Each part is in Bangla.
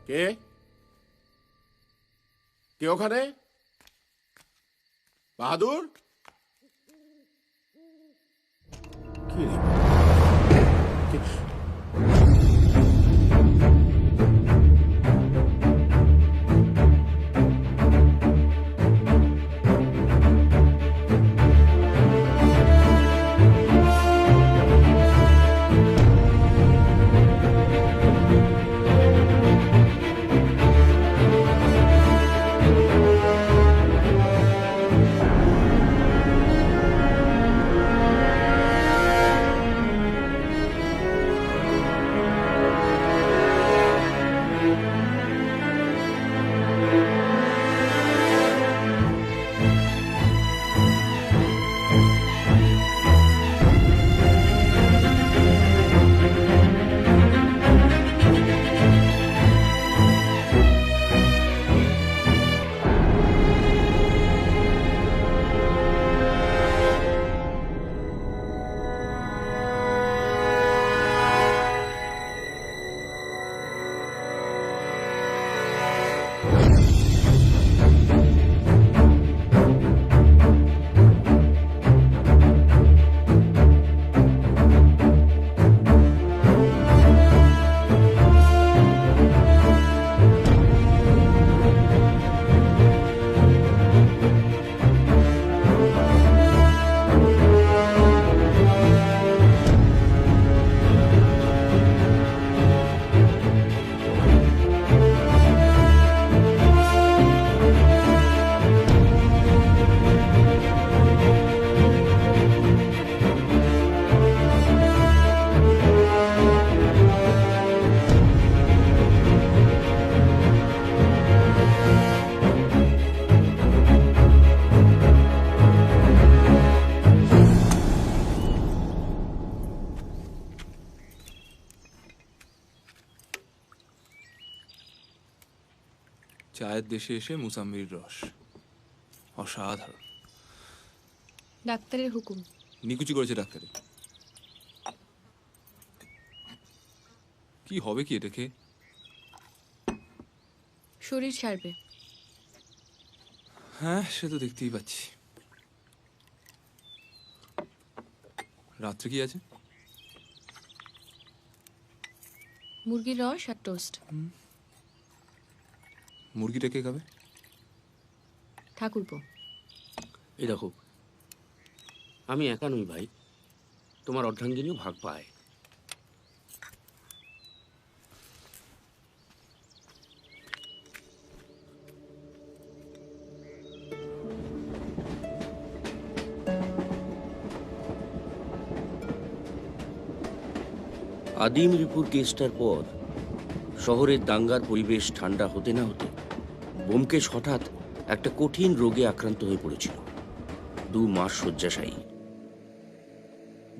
কে কে ওখানে? বাহাদুর? কি রে? কে- চায়ের দেশে এসে মুসাম্বির রস অসাধারণ। ডাক্তারের হুকুম। নিকুচি করেছে ডাক্তারে। কি হবে কি এটা খেয়ে? শরীর ছাড়বে। হ্যাঁ, সে তো দেখতেই পাচ্ছি। রাত্রে কি আছে? মুরগির রস আর টোস্ট। মুরগিটা কে খাবে? ঠাকুরপো। এই দেখো, আমি একা নই ভাই, তোমার অর্ধাঙ্গিনীও ভাগ পায়। আদিম রিপুর কেসটার পর শহরের দাঙ্গার পরিবেশ ঠান্ডা হতে না হতে ব্যোমকেশ হঠাৎ একটা কঠিন রোগে আক্রান্ত হয়ে পড়েছিল। 2 মাস শয্যাশায়ী।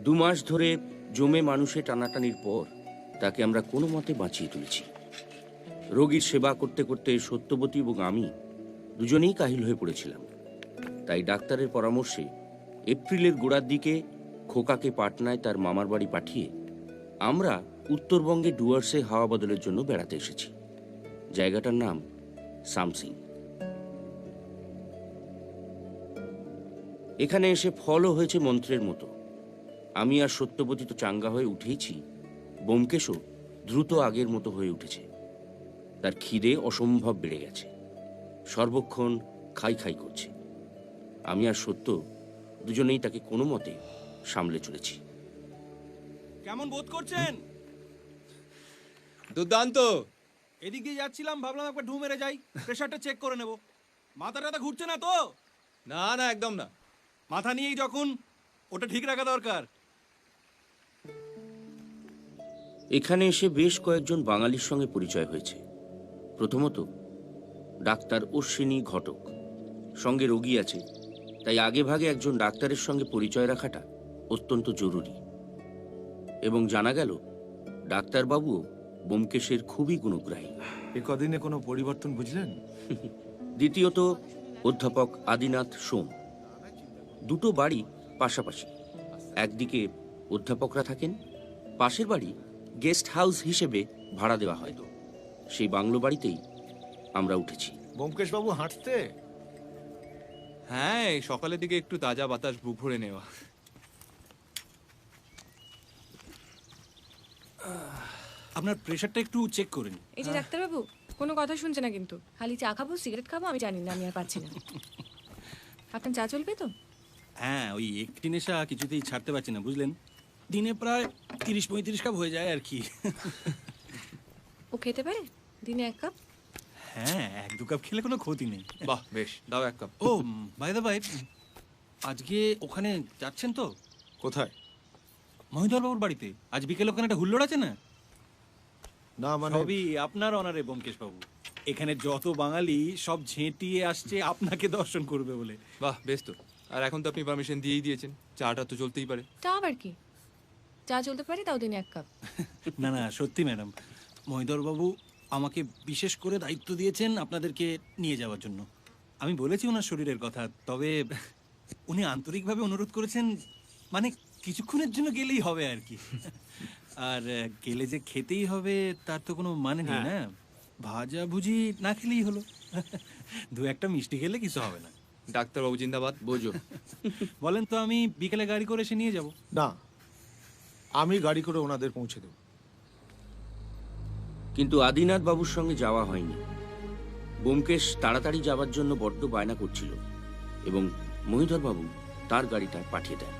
2 মাস ধরে জমে মানুষে টানাটানির পর তাকে আমরা কোনো মতে বাঁচিয়ে তুলেছি। রোগীর সেবা করতে করতে সত্যবতী এবং আমি দুজনেই কাহিল হয়ে পড়েছিলাম। তাই ডাক্তারের পরামর্শে এপ্রিলের গোড়ার দিকে খোকাকে পাটনায় তার মামার বাড়ি পাঠিয়ে আমরা উত্তরবঙ্গে ডুয়ার্সে হাওয়া বদলের জন্য বেড়াতে এসেছি। জায়গাটার নাম সামসিং। এখানে এসে ফলও হয়েছে মন্ত্রের মতো। আমি আর সত্যবতী তো চাঙ্গা হয়ে উঠেইছি, ব্যোমকেশও দ্রুত আগের মতো হয়ে উঠেছে। তার খিদে অসম্ভব বেড়ে গেছে, সর্বক্ষণ খাই খাই করছে। আমি আর সত্য দুজনেই তাকে কোনো মতে সামলে চলেছি। কেমন বোধ করছেন? দুর্দান্ত। এদিক দিয়ে যাচ্ছিলাম, ভাবলাম একবার ঢু মেরে যাই, প্রেশারটা চেক করে নেব। মাথা টাথা ঘুরছে না তো? না না, একদম না। মাথা নিয়েই যখন, ওটা ঠিক রাখা দরকার। এখানে এসে বেশ কয়েকজন বাঙালির সঙ্গে পরিচয় হয়েছে। প্রথমত ডাক্তার অশ্বিনী ঘটক, সঙ্গে রোগী আছে, তাই আগে ভাগে একজন ডাক্তারের সঙ্গে পরিচয় রাখাটা অত্যন্ত জরুরি। এবং জানা গেল ডাক্তারবাবুও ব্যোমকেশের খুবই গুণগ্রাহী। এ কদিনে কোনো পরিবর্তন বুঝলেন? দ্বিতীয়ত অধ্যাপক আদিনাথ সোম। 2টো বাড়ি পাশাপাশি। একদিকে অধ্যাপকরা থাকেন, পাশের বাড়ি গেস্ট হাউস হিসেবে ভাড়া দেওয়া হয়। সেই বাংলো বাড়িতেই আমরা উঠেছি। ব্যোমকেশ বাবু হাঁটতে? হ্যাঁ, এই সকালের দিকে একটু তাজা বাতাস বুক ভরে নেওয়া। আপনার প্রেশারটা একটু চেক করে নিন। এই যে ডাক্তারবাবু, কোনো কথা শুনছে না কিন্তু। খালি চা খাবো, সিগারেট খাবো, আমি জানি না, আমি আর পারছি না। আপনার চা চলবে তো? হ্যাঁ, ওই একটি নেশা কিছুতেই ছাড়তে পারছি না, বুঝলেন। দিনে প্রায় 30-35 কাপ হয়ে যায় আর কি। ও খেতে পারে দিনে 1 কাপ? হ্যাঁ, 1-2 কাপ খেলে কোনো ক্ষতি নেই। বাহ, বেশ, দাও 1 কাপ। ও বাই দা বাই, আজকে ওখানে যাচ্ছেন তো? কোথায়? মহিধর বাবুর বাড়িতে আজ বিকেলে ওখানে একটা হুল্লোড় আছে না? না মানে সবই আপনার অনারে ব্যোমকেশ বাবু। এখানে যত বাঙালি সব ঝেঁটিয়ে আসছে আপনাকে দর্শন করবে বলে। বাহ, বেশ তো। আর এখন তো আপনি পারমিশন দিয়েই দিয়েছেন, চাটা তো চলতেই পারে। তা আবার কি, চা চলতে পারে, তাও দিনে 1 কাপ। না না, সত্যি ম্যাডাম, মহিধর বাবু আমাকে বিশেষ করে দায়িত্ব দিয়েছেন আপনাদেরকে নিয়ে যাওয়ার জন্য। আমি বলেছি ওনার শরীরের কথা, তবে উনি আন্তরিকভাবে অনুরোধ করেছেন, মানে কিছুক্ষণের জন্য গেলেই হবে আর কি। আর গেলে যে খেতেই হবে তার তো কোনো মানে নেই না। ভাজা ভুজি না খেলেই হলো। 2-1টা মিষ্টি খেলে কিছু হবে না। ডাক্তারবাবু জিন্দাবাদ। বোঝো, বলেন তো, আমি বিকেলে গাড়ি করে এসে নিয়ে যাব। না, আমি গাড়ি করে ওনাদের পৌঁছে দেব। কিন্তু আদিনাথ বাবুর সঙ্গে যাওয়া হয়নি। ব্যোমকেশ তাড়াতাড়ি যাওয়ার জন্য বড্ড বায়না করছিল এবং মহিধর বাবু তার গাড়িটা পাঠিয়ে দেন।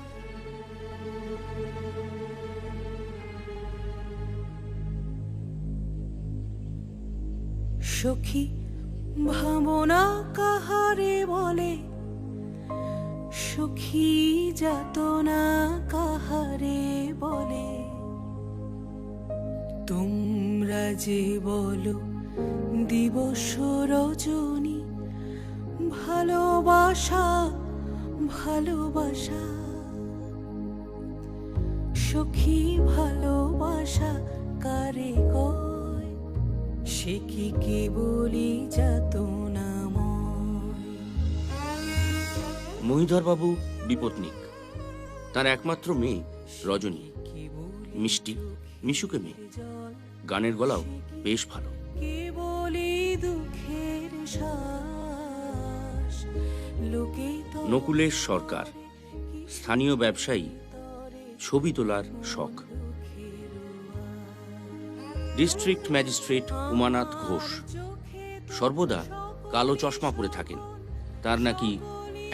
সখী ভাবনা কাহারে বলে, সুখী যাতনা কাহারে বলে, তোমরা যে বলো দিবস রজনী, ভালোবাসা ভালোবাসা, সখী ভালোবাসা কারে কয়, সে কি কেবলই যাতনাময়। মহিধর বাবু বিপত্নিক। তার একমাত্র মেয়ে রজনী মিষ্টি, মিশুকে মেয়ে। গানের গলাও বেশ ভালো। কেবলই দুঃখের শ্বাস, লোকে তো নকুলেশ সরকার, স্থানীয় ব্যবসায়ী, ছবি তোলার শখ। ডিস্ট্রিক্ট ম্যাজিস্ট্রেট উমানাথ ঘোষ সর্বদা কালো চশমা পরে থাকেন। তার নাকি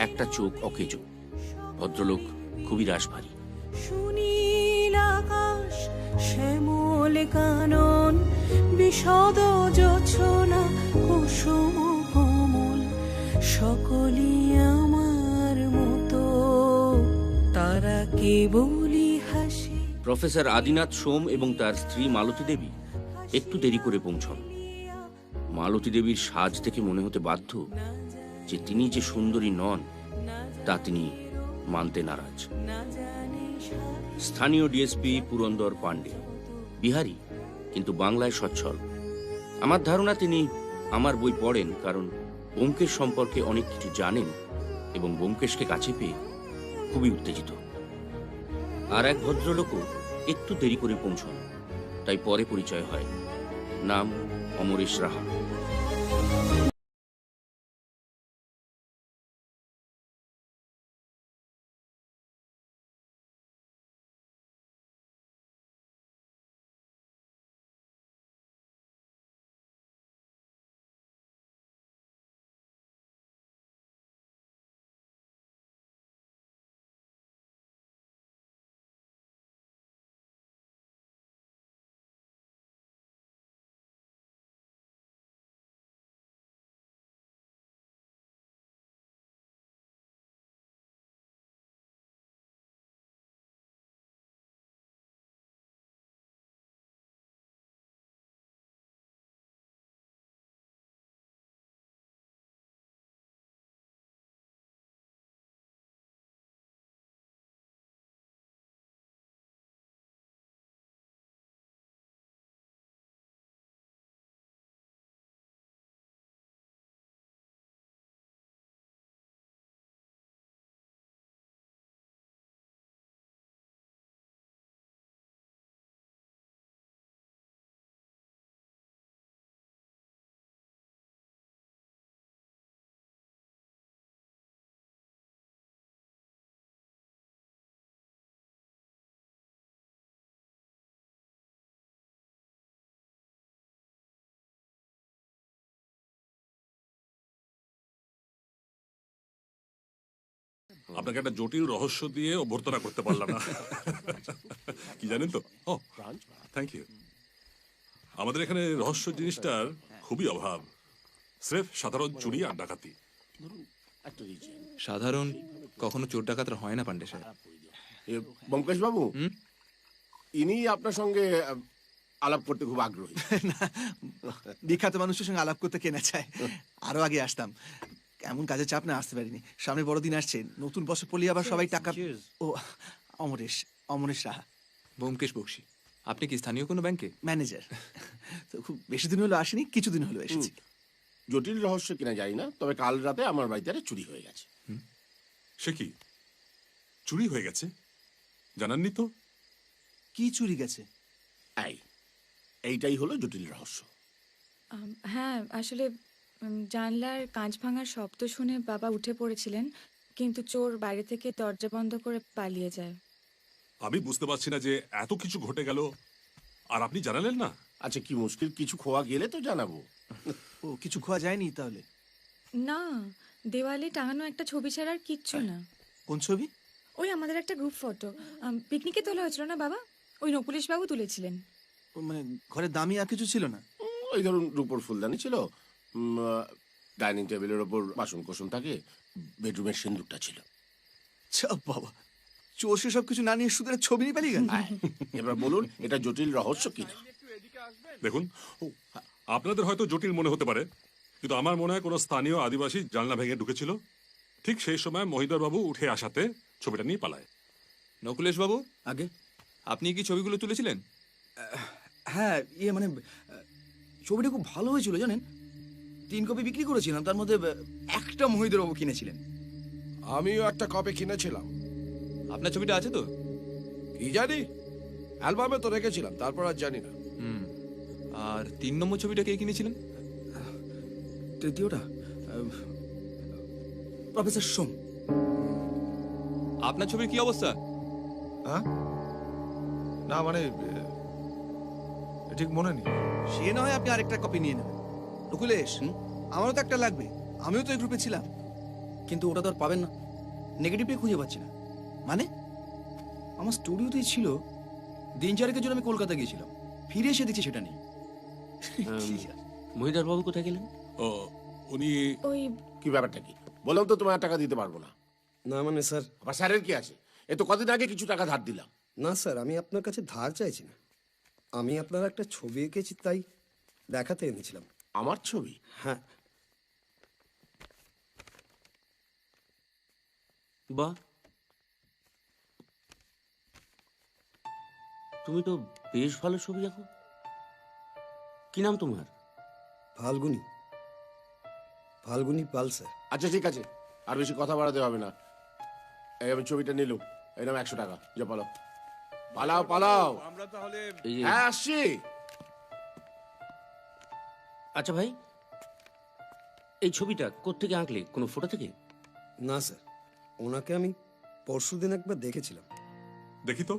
একটা চোখ অকেজো। ভদ্রলোক খুবই রাশভারী। সুনীল আকাশ, শ্যামল কানন, বিশদ জোছনা, কুসুম কোমল, সকলই আমার মতো, তারা কেবলই হাসে। প্রফেসর আদিনাথ সোম এবং তার স্ত্রী মালতী দেবী একটু দেরি করে পৌঁছন। মালতী দেবীর সাজ থেকে মনে হতে বাধ্য যে তিনি যে সুন্দরী নন তা তিনি মানতে নারাজ। স্থানীয় ডিএসপি পুরন্দর পাণ্ডে বিহারি, কিন্তু বাংলায় সচ্ছল। আমার ধারণা তিনি আমার বই পড়েন, কারণ ব্যোমকেশ সম্পর্কে অনেক কিছু জানেন এবং ব্যোমকেশকে কাছে পেয়ে খুবই উত্তেজিত। আর এক ভদ্রলোকও একটু দেরি করে পৌঁছন, তাই পরে পরিচয় হয়। নাম অমরেশ রাহা। আপনাকে একটা জটিল রহস্য দিয়ে অভ্যর্থনা করতে পারলাম না। কি জানেন তো? ও থ্যাংক ইউ। আমাদের এখানে রহস্য জিনিসটার খুবই অভাব। স্রেফ সাধারণ চুরি আর ডাকাতি। একটা দিয়েছি। সাধারণ কখনো চোর ডাকাতরা হয় না পান্ডে সাহেব। ব্যোমকেশ বাবু, ইনি আপনার সঙ্গে আলাপ করতে খুব আগ্রহী। বিখ্যাত মানুষের সঙ্গে আলাপ করতে কেনা চায়। আরো আগে আসতাম, এমন কাজের চাপ না আসতে পারিনি। সামনে বড়দিন আসছে, নতুন বছর পড়লে আবার সবাই টাকা। ও অমরেশ, অমরেশ রাহা, ব্যোমকেশ বক্সি। আপনি কি স্থানীয় কোনো ব্যাংকে? ম্যানেজার। তো খুব বেশি দিন হলো আসেনি, কিছুদিন হলো এসেছি। জটিল রহস্য কিনা জানি না, তবে কাল রাতে আমার বাড়িতে একটা চুরি হয়ে গেছে। সে কি চুরি হয়ে গেছে? জানাননি তো? কি চুরি গেছে? এইটাই হলো জটিল রহস্য। হ্যাঁ, আসলে জানলার কাঁচ ভাঙার শব্দ শুনে বাবা উঠে পড়েছিলেন, কিন্তু চোর বাইরে থেকে দরজা বন্ধ করে পালিয়ে যায়। আমি বুঝতে পারছি না যে এত কিছু ঘটে গেল আর আপনি জানালেন না। আচ্ছা, কি মুশকিল, কিছু খোয়া গেলে তো জানাবো। ও কিছু খোয়া যায়নি তাহলে? না, দেওয়ালে টাঙানো একটা ছবি ছাড়া আর কিচ্ছু না। কোন ছবি? ওই আমাদের একটা গ্রুপ ফটো, পিকনিকে তোলা হয়েছিল না বাবা, ওই নকুলেশ বাবু তুলেছিলেন। ও, মানে ঘরে দামি আর কিছু ছিল না? ওই ধরুন রূপোর ফুলদানি ছিল, ডাইনিং টেবিলের ওপর বাসন কোসন থাকে, বেডরুমের সিন্দুকটা ছিল। চাপ বাবা, চোর সব কিছু না নিয়ে শুধু একটা ছবি নিয়ে পালিয়ে গেল। এবার বলুন, এটা জটিল রহস্য কিনা? দেখুন, আপনাদের হয়তো জটিল মনে হতে পারে, কিন্তু আমার মনে হয় কোনো স্থানীয় আদিবাসী জানলা ভেঙে ঢুকেছিল। ঠিক সেই সময় মহিধর বাবু উঠে আসাতে ছবিটা নিয়ে পালায়। নকুলেশ বাবু, আগে আপনি কি ছবিগুলো তুলেছিলেন? হ্যাঁ, মানে ছবিটা খুব ভালো হয়েছিল জানেন। 3 কপি বিক্রি করেছিলাম, তার মধ্যে একটা মহিধর বাবু কিনেছিলেন। আমিও একটা কপি কিনেছিলাম। আপনার ছবিটা আছে তো? কি জানি, অ্যালবামে তো রেখেছিলাম, তারপর আর জানি না। আর 3 নম্বর ছবিটা কে কিনেছিলেন? তৃতীয়টা প্রফেসর সোম। আপনার ছবির কি অবস্থা? হ্যাঁ, না মানে ঠিক মনে নেই। সে না হয় আপনি আরেকটা কপি নিয়ে নেবেন। নকুলেশ, আমারও তো একটা লাগবে, আমিও তো এই গ্রুপে ছিলাম। কিন্তু ওটা তো আর পাবেন না, নেগেটিভটাই খুঁজে পাচ্ছি না। মানে? আমার স্টুডিওতেই ছিল, দিন চারেকের জন্য আমি কলকাতা গিয়েছিলাম, ফিরে এসে দেখছি সেটা নেই। মহিদার বাবু কোথায় গেলেন? ও, উনি ওই কি ব্যাপারটা কি? বললাম তো তোমার টাকা দিতে পারবো না। না মানে স্যার, আবার স্যারের কি আছে? এ তো কদিন আগে কিছু টাকা ধার দিলাম। না স্যার, আমি আপনার কাছে ধার চাইছি না। আমি আপনার একটা ছবি এঁকেছি, তাই দেখাতে এনেছিলাম। আমার ছবি? হ্যাঁ। বাহ, তুমি তো বেশ ভালো ছবি আঁকো। কি নাম তোমার? ফাল্গুনি, ফাল্গুনি পাল স্যার। আচ্ছা ঠিক আছে, আর বেশি কথা বাড়াতে হবে না। এই আমি ছবিটা নিলুম, এই নাম 100 টাকা। যা পালাও পালাও পালাও। আমরা তাহলে এই যে, হ্যাঁ আসছি। আচ্ছা ভাই, এই ছবিটা কোত্থেকে আঁকলে? কোনো ফটো থেকে? না স্যার, ওনাকে আমি পরশুদিন একবার দেখেছিলাম। দেখি তো।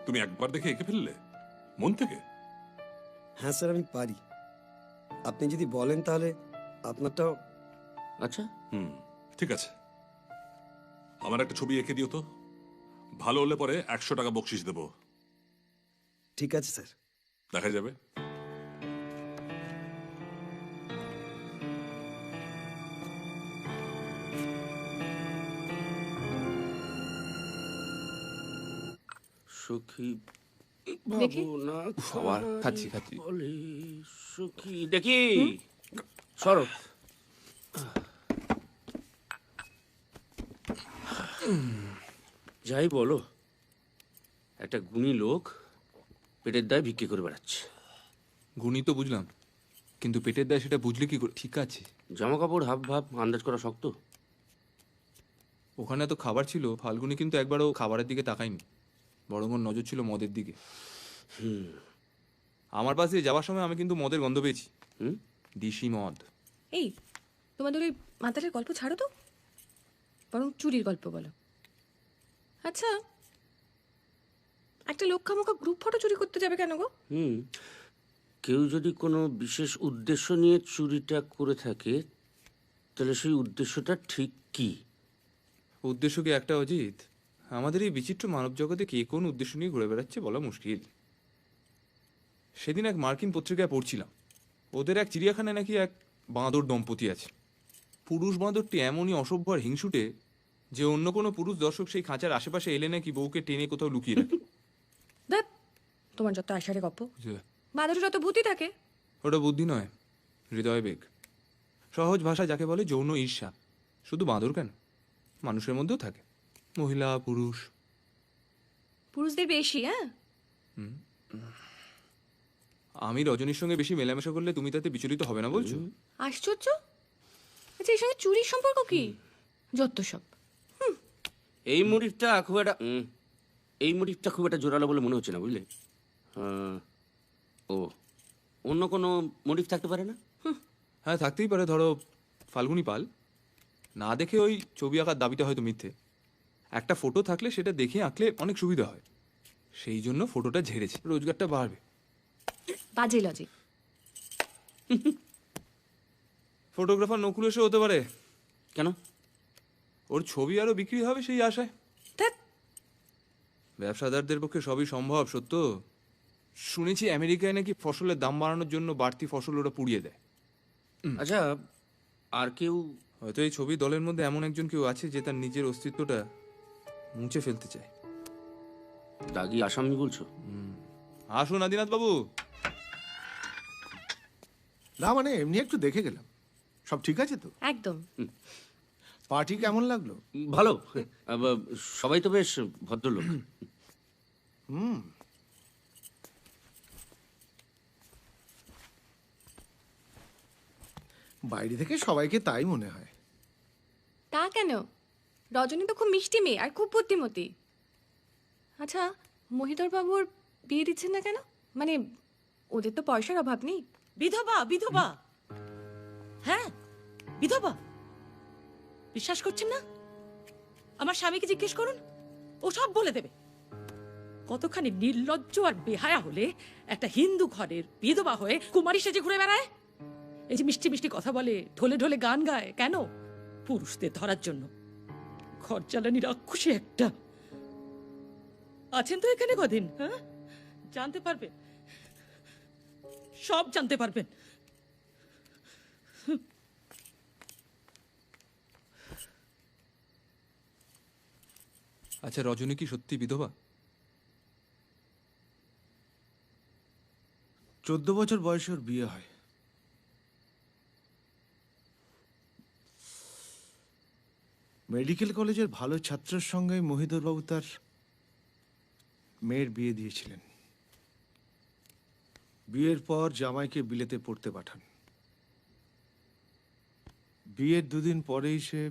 তুমি একবার দেখে এঁকে ফেললে মন থেকে? হ্যাঁ স্যার, আমি পারি। আপনি যদি বলেন তাহলে আপনারটাও। আচ্ছা, ঠিক আছে, আমার একটা ছবি এঁকে দিও তো। ভালো হলে পরে 100 টাকা বকশিস দেবো। ঠিক আছে স্যার। দেখা যাবে। সখী দেখি। বাবু না বাবা, খাচ্ছি। বলে সখী দেখি সরো। যাই বলো, একটা গুণী লোক পেটের দায় ভিক্ষে করে বেড়াচ্ছে। গুণী তো বুঝলাম, কিন্তু পেটের দায় সেটা বুঝলে কি করে? ঠিক আছে, জামা কাপড় হাব ভাব আন্দাজ করা শক্ত। ওখানে তো খাবার ছিল, ফাল্গুনি কিন্তু একবারও খাবারের দিকে তাকায়নি, বরং ওর নজর ছিল মদের দিকে। আমার পাশ দিয়ে যাওয়ার সময় আমি কিন্তু মদের গন্ধ পেয়েছি। দিশি মদ। এই, তোমাদের ওই মাতালের গল্প ছাড়ো তো, বরং চুরির গল্প বলো। আচ্ছা, একটা লোক খামোকা গ্রুপ ফটো চুরি করতে যাবে কেন গো? কেউ যদি কোনো বিশেষ উদ্দেশ্য নিয়ে চুরিটা করে থাকে তাহলে সেই উদ্দেশ্যটা ঠিক কি? উদ্দেশ্য কি একটা অজিত? আমাদের এই বিচিত্র মানব জগতে কে কোন উদ্দেশ্য নিয়ে ঘুরে বেড়াচ্ছে বলা মুশকিল। সেদিন এক মার্কিন পত্রিকায় পড়ছিলাম, ওদের এক চিড়িয়াখানায় নাকি এক বাঁদর দম্পতি আছে। পুরুষ বাঁদরটি এমনই অসভ্য আর হিংসুটে যে অন্য কোনো পুরুষ দর্শক সেই খাঁচার আশেপাশে এলে নাকি বউকে টেনে কোথাও লুকিয়ে রাখে। দেখ তোমার যত আষাঢ়ে গপ্প, যে, বাদরের যত ভূতি থাকে। ওটা বুদ্ধি নয়, হৃদয় বেগ। সহজ ভাষা যাকে বলে যৌন ঈর্ষা। শুধু বাঁদর কেন, মানুষের মধ্যেও থাকে, মহিলা পুরুষ। পুরুষদের বেশি। হ্যাঁ, আমি রজনীর সঙ্গে বেশি মেলামেশা করলে তুমি তাতে বিচলিত হবে না বলছো? আশ্চর্য। আচ্ছা, এর সঙ্গে চুরির সম্পর্ক কি? যত সব। এই মোটিভটা খুব একটা জোরালো বলে মনে হচ্ছে না, বুঝলে? ও, অন্য কোনো মোটিভ থাকতে পারে না? হ্যাঁ, থাকতেই পারে। ধরো ফাল্গুনী পাল না দেখে ওই ছবি আঁকার দাবিটা হয়তো মিথ্যে। একটা ফটো থাকলে সেটা দেখে আঁকলে অনেক সুবিধা হয়, সেই জন্য ফটোটা ঝেড়েছে, রোজগারটা বাড়বে। বাজে লজিক। ফটোগ্রাফার নকুলেশও হতে পারে। কেন? ওর ছবি আরো বিক্রি হবে সেই আশায়। ধ্যাৎ। ব্যবসাদারদের পক্ষে সবই সম্ভব, সত্য। শুনেছি আমেরিকায় নাকি ফসলের দাম বাড়ানোর জন্য বাড়তি ফসল ওরা পুড়িয়ে দেয়। আচ্ছা, আর কেউ? হয়তো এই ছবি দলের মধ্যে এমন একজন কেউ আছে যে তার নিজের অস্তিত্বটা মুছে ফেলতে চায়। দাগি আসামি বলছো? আসুন আদিনাথ বাবু। না মানে এমনি একটু দেখে গেলাম, সব ঠিক আছে তো? একদম। পার্টি কেমন লাগলো? ভালো, সবাই তো বেশ ভদ্রলোক। বাইরে থেকে সবাইকে তাই মনে হয়। তা কেন? রজনী তো খুব মিষ্টি মেয়ে আর খুব বুদ্ধিমতী। আচ্ছা, মহিধর বাবুর বিয়ে দিচ্ছেন না কেন? মানে ওদের তো পয়সার অভাব নেই। বিধবা বিধবা হ্যাঁ, বিধবা। বিশ্বাস করছেন না? আমার স্বামীকে জিজ্ঞেস করুন, ও সব বলে দেবে। কতখানি নির্লজ্জ আর বেহায়া হলে একটা হিন্দু ঘরের বিধবা হয়ে কুমারী সেজে ঘুরে বেড়ায়। এই যে মিষ্টি মিষ্টি কথা বলে, ঢোলে ঢোলে গান গায়, কেন? পুরুষদের ধরার জন্য। ঘর জ্বালানি রাক্ষসী একটা। আছেন তো এখানে কদিন, হ্যাঁ? জানতে পারবেন, সব জানতে পারবেন। আচ্ছা, রজনী কি সত্যি বিধবা? 14 বছর বয়সে ওর বিয়ে হয়। মেডিকেল কলেজের ভালো ছাত্রের সঙ্গে মহিধরবাবু তার মেয়ের বিয়ে দিয়েছিলেন। বিয়ের পর জামাইকে বিলেতে পড়তে পাঠান। বিয়ের 2 দিন পরেই সে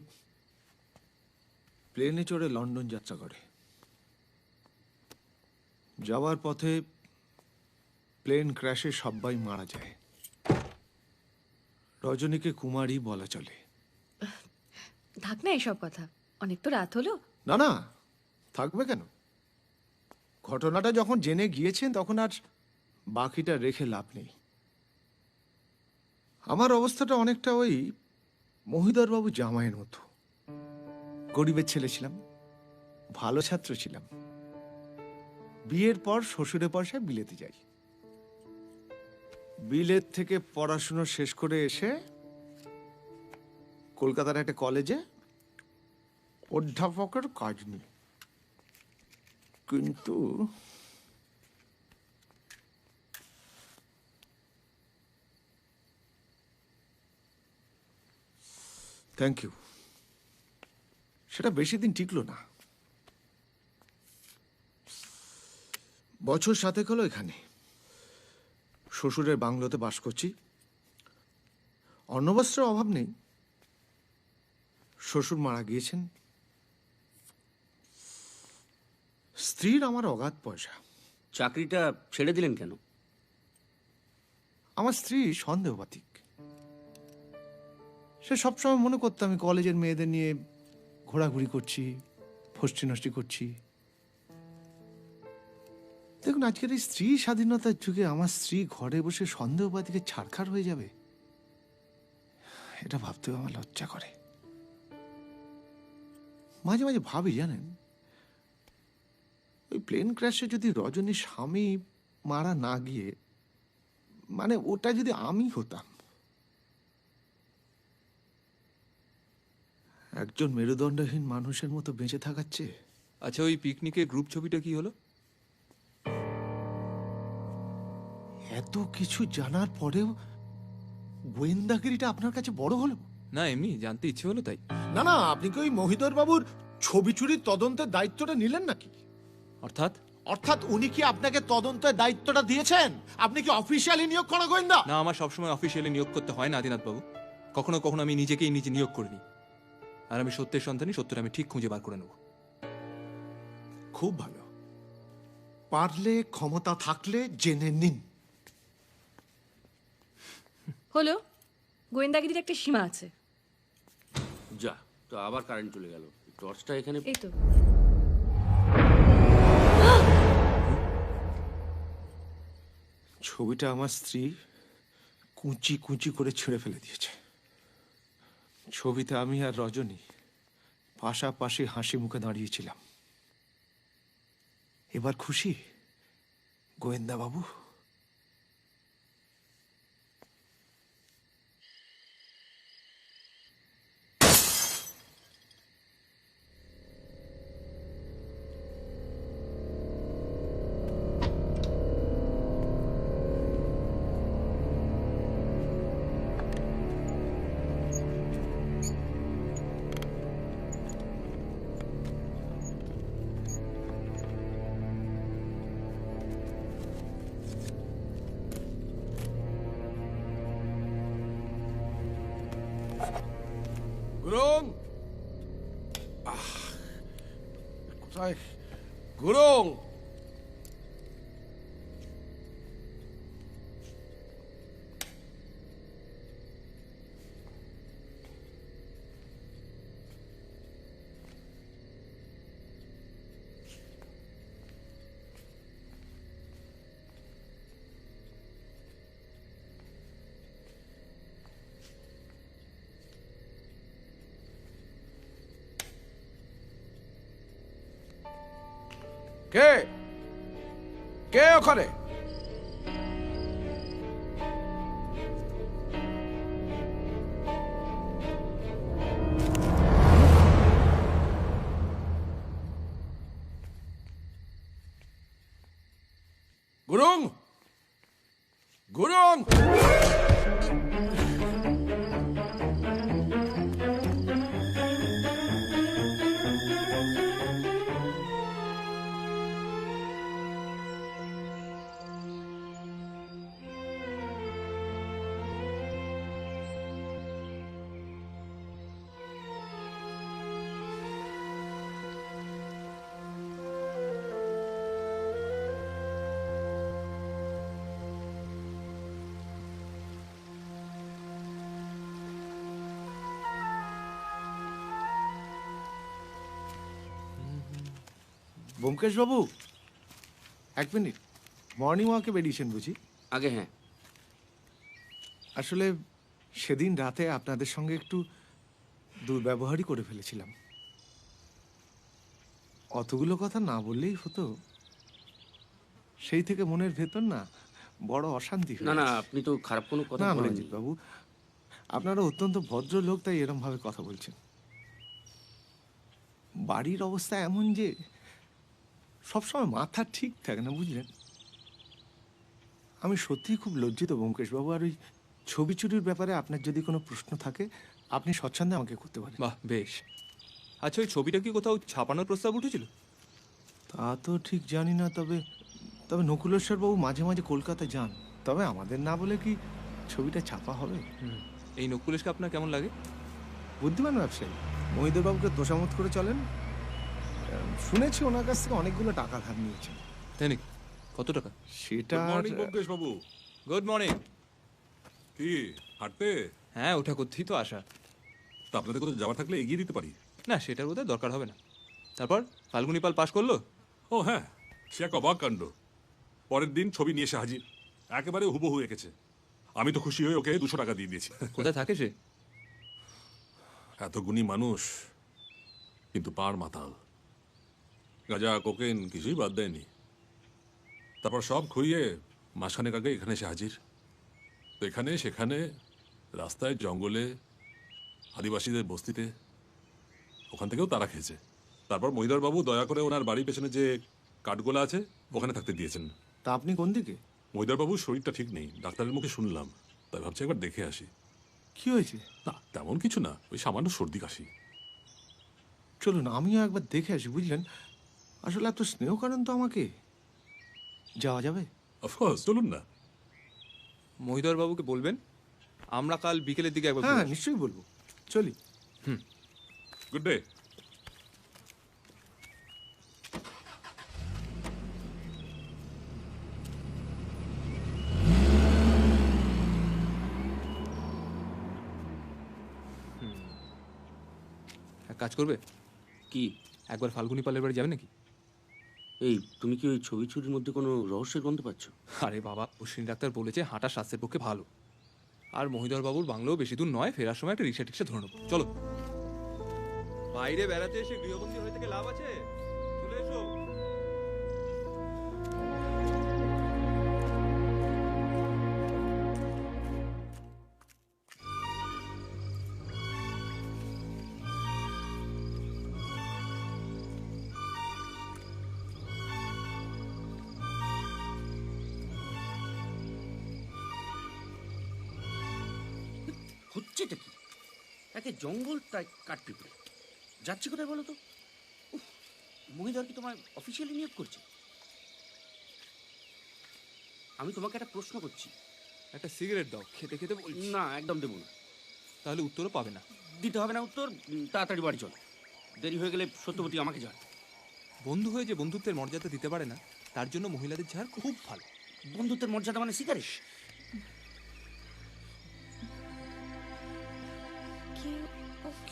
প্লেনে চড়ে লন্ডন যাত্রা করে। যাওয়ার পথে প্লেন ক্র্যাশে সবাই মারা যায়। রজনীকে কুমারী বলা চলে। থাক না এসব কথা, অনেক তো রাত হলো। না না, থাকবে কেন? ঘটনাটা যখন জেনে গিয়েছেন তখন আর বাকিটা রেখে লাভ নেই। আমার অবস্থাটা অনেকটা ওই মহিধরবাবু জামাইয়ের মতো। গরিবের ছেলে ছিলাম, ভালো ছাত্র ছিলাম। বিয়ের পর শ্বশুরের পয়সায় বিলেতে যাই। বিলেত থেকে পড়াশুনো শেষ করে এসে কলকাতার একটা কলেজে অধ্যাপকের কাজ নিই। কিন্তু থ্যাংক ইউ, সেটা বেশি দিন টিকলো না। বছর 7 হলো এখানে শ্বশুরের বাংলোতে বাস করছি। অন্নবস্ত্রের অভাব নেই। শ্বশুর মারা গিয়েছেন। স্ত্রীর আমার অগাধ পয়সা। চাকরিটা ছেড়ে দিলেন কেন? আমার স্ত্রী সন্দেহবাতিক। সে সবসময় মনে করতো আমি কলেজের মেয়েদের নিয়ে ঘোরাঘুরি করছি, ফষ্টি নষ্টি করছি। দেখুন, আজকের এই স্ত্রী স্বাধীনতার যুগে আমার স্ত্রী ঘরে বসে সন্দেহবাদীকে ছাড়খাড় হয়ে যাবে, এটা ভাবতেও আমার লজ্জা করে। মাঝে মাঝে ভাবি, জানেন, ওই প্লেন ক্র্যাশে যদি রজনীর স্বামী মারা না গিয়ে, মানে ওটা যদি আমি হতাম, একজন মেরুদণ্ডহীন মানুষের মতো বেঁচে থাকার চেয়ে। আচ্ছা, ওই পিকনিকের গ্রুপ ছবিটা কি হলো? এত কিছু জানার পরেও গোয়েন্দাগিরিটা আপনার কাছে বড় হলো? না, এমনি জানতে ইচ্ছে হলো তাই। না না, আপনি কি ওই মহিধর বাবুর ছবি চুরির তদন্তের দায়িত্বটা নিলেন নাকি? অর্থাৎ? অর্থাৎ উনি কি আপনাকে তদন্তের দায়িত্বটা দিয়েছেন? আপনি কি অফিসিয়ালি নিয়োগ করা গোয়েন্দা? না, আমার সবসময় অফিসিয়ালি নিয়োগ করতে হয় না আদিনাথ বাবু। কখনো কখনো আমি নিজেকেই নিজে নিয়োগ করিনি। আর আমি সত্যের সন্ধানী, সত্যটা আমি ঠিক খুঁজে বার করে নেব। খুব ভালো। পারলে, ক্ষমতা থাকলে জেনে নিন। হলো, গোয়েন্দাগিরির একটা সীমা আছে। যা, তো আবার কারেন্ট চলে গেল। টর্চটা এখানে। এই তো। ছবিটা আমার স্ত্রী কুচি কুচি করে ছিঁড়ে ফেলে দিয়েছে। ছবিতে আমি আর রজনী পাশাপাশি হাসি মুখে দাঁড়িয়েছিলাম। এবার খুশি গোয়েন্দা বাবু? গুরুং! কোথায় গুরুং? কে কে ওখানে? গুরুং! গুরুং! ব্যোমকেশ বাবু, এক মিনিট। মর্নিং ওয়াকে বেরিয়েছেন বুঝি? আগে হ্যাঁ। আসলে সেদিন রাতে আপনাদের সঙ্গে একটু দুর্ব্যবহারই করে ফেলেছিলাম। অতগুলো কথা না বললেই হতো। সেই থেকে মনের ভেতর না বড় অশান্তি হয়ে না না, গেছে। আপনি তো খারাপ কোনো কথা না বলেননি। বাবু, আপনারা অত্যন্ত ভদ্র লোক, তাই এরম ভাবে কথা বলছেন। বাড়ির অবস্থা এমন যে সবসময় মাথা ঠিক থাকে না, বুঝলেন? আমি সত্যিই খুব লজ্জিত ব্যোমকেশ বাবু। আর ওই ছবি চুরির ব্যাপারে আপনার যদি কোনো প্রশ্ন থাকে, আপনি স্বচ্ছন্দে আমাকে করতে পারেন। বাহ, বেশ। আচ্ছা, ওই ছবিটা কি কোথাও ছাপানোর প্রস্তাব উঠেছিল? তা তো ঠিক জানি না, তবে তবে নকুলেশ্বর বাবু মাঝে মাঝে কলকাতায় যান। তবে আমাদের না বলে কি ছবিটা ছাপা হবে? এই নকুলেশকে আপনার কেমন লাগে? বুদ্ধিমান ব্যবসায়ী, মহিধর বাবুকে তোষামত করে চলেন। শুনেছি ওনার কাছ থেকে অনেকগুলো টাকা ধার নিয়েছেন। তাই নাকি? কত টাকা? সেটা মর্নিং ব্যোমকেশ বাবু। Good morning. কি হাঁটতে? হ্যাঁ, ওঠা করতেই তো আসা। তা আপনাদের কোথাও যাওয়ার থাকলে এগিয়ে দিতে পারি। না, সেটার বোধহয় দরকার হবে না। তারপর ফাল্গুনি পাল পাশ করলো? ও হ্যাঁ, সে এক অবাক কাণ্ড। পরের দিন ছবি নিয়ে এসে হাজির, একেবারে হুবহু এঁকেছে। আমি তো খুশি হয়ে ওকে 200 টাকা দিয়ে দিয়েছি। কোথায় থাকে সে? এত গুণী মানুষ, কিন্তু পার মাতাল। গাঁজা কোকেন কিছুই বাদ দেয়নি। তারপর সব খুইয়ে মাসখানেক আগে এখানে এসে হাজির। তো এখানে সেখানে, রাস্তায়, জঙ্গলে, আদিবাসীদের বস্তিতে, ওখান থেকেও তারা খেয়েছে। তারপর মহিধর বাবু দয়া করে ওনার বাড়ির পেছনে যে কাঠগোলা আছে ওখানে থাকতে দিয়েছেন। তা আপনি কোন দিকে? মহিধর বাবুর শরীরটা ঠিক নেই, ডাক্তারের মুখে শুনলাম, তাই ভাবছি একবার দেখে আসি। কি হয়েছে? না তেমন কিছু না, ওই সামান্য সর্দি কাশি। চলুন আমিও একবার দেখে আসি, বুঝলেন? আসলে এত স্নেহ করেন তো আমাকে। যাওয়া যাবে? অফকোর্স, চলুন না। মহিধর বাবুকে বলবেন আমরা কাল বিকেলের দিকে একবার ঘুরে হ্যাঁ আসবো। নিশ্চয়ই বলবো, চলি। Good day. এক কাজ করবে, কি? একবার ফাল্গুনি পালের বাড়ি যাবে নাকি? এই তুমি কি ওই ছবি চুরির মধ্যে কোনো রহস্যের গন্ধ পাচ্ছ? আরে বাবা, অশ্বিনী ডাক্তার বলেছে হাঁটা স্বাস্থ্যের পক্ষে ভালো। আর মহিধর বাবুর বাংলোও বেশি দূর নয়, ফেরার সময় একটা রিক্সা টিক্সা ধরে নেবো। চলো। বাইরে বেড়াতে এসে গৃহবন্দী হয়ে থেকে লাভ আছে? চলে এসো। হচ্ছেটা কি? একে জঙ্গল তাই কাঠপিঁপড়ে। যাচ্ছি কোথায় বলো তো? উফ, মহিধর কি তোমায় অফিসিয়ালি নিয়োগ করছে? আমি তোমাকে একটা প্রশ্ন করছি। একটা সিগারেট দাও, খেতে খেতে বলছি। না, একদম দেবো না। তাহলে উত্তরও পাবে না। দিতে হবে না উত্তর, তাড়াতাড়ি বাড়ি চলো। দেরি হয়ে গেলে সত্যবতী আমাকে জান। বন্ধু হয়ে যে বন্ধুত্বের মর্যাদা দিতে পারে না, তার জন্য মহিলাদের ছাড় খুব ভালো। বন্ধুত্বের মর্যাদা মানে সিগারেট?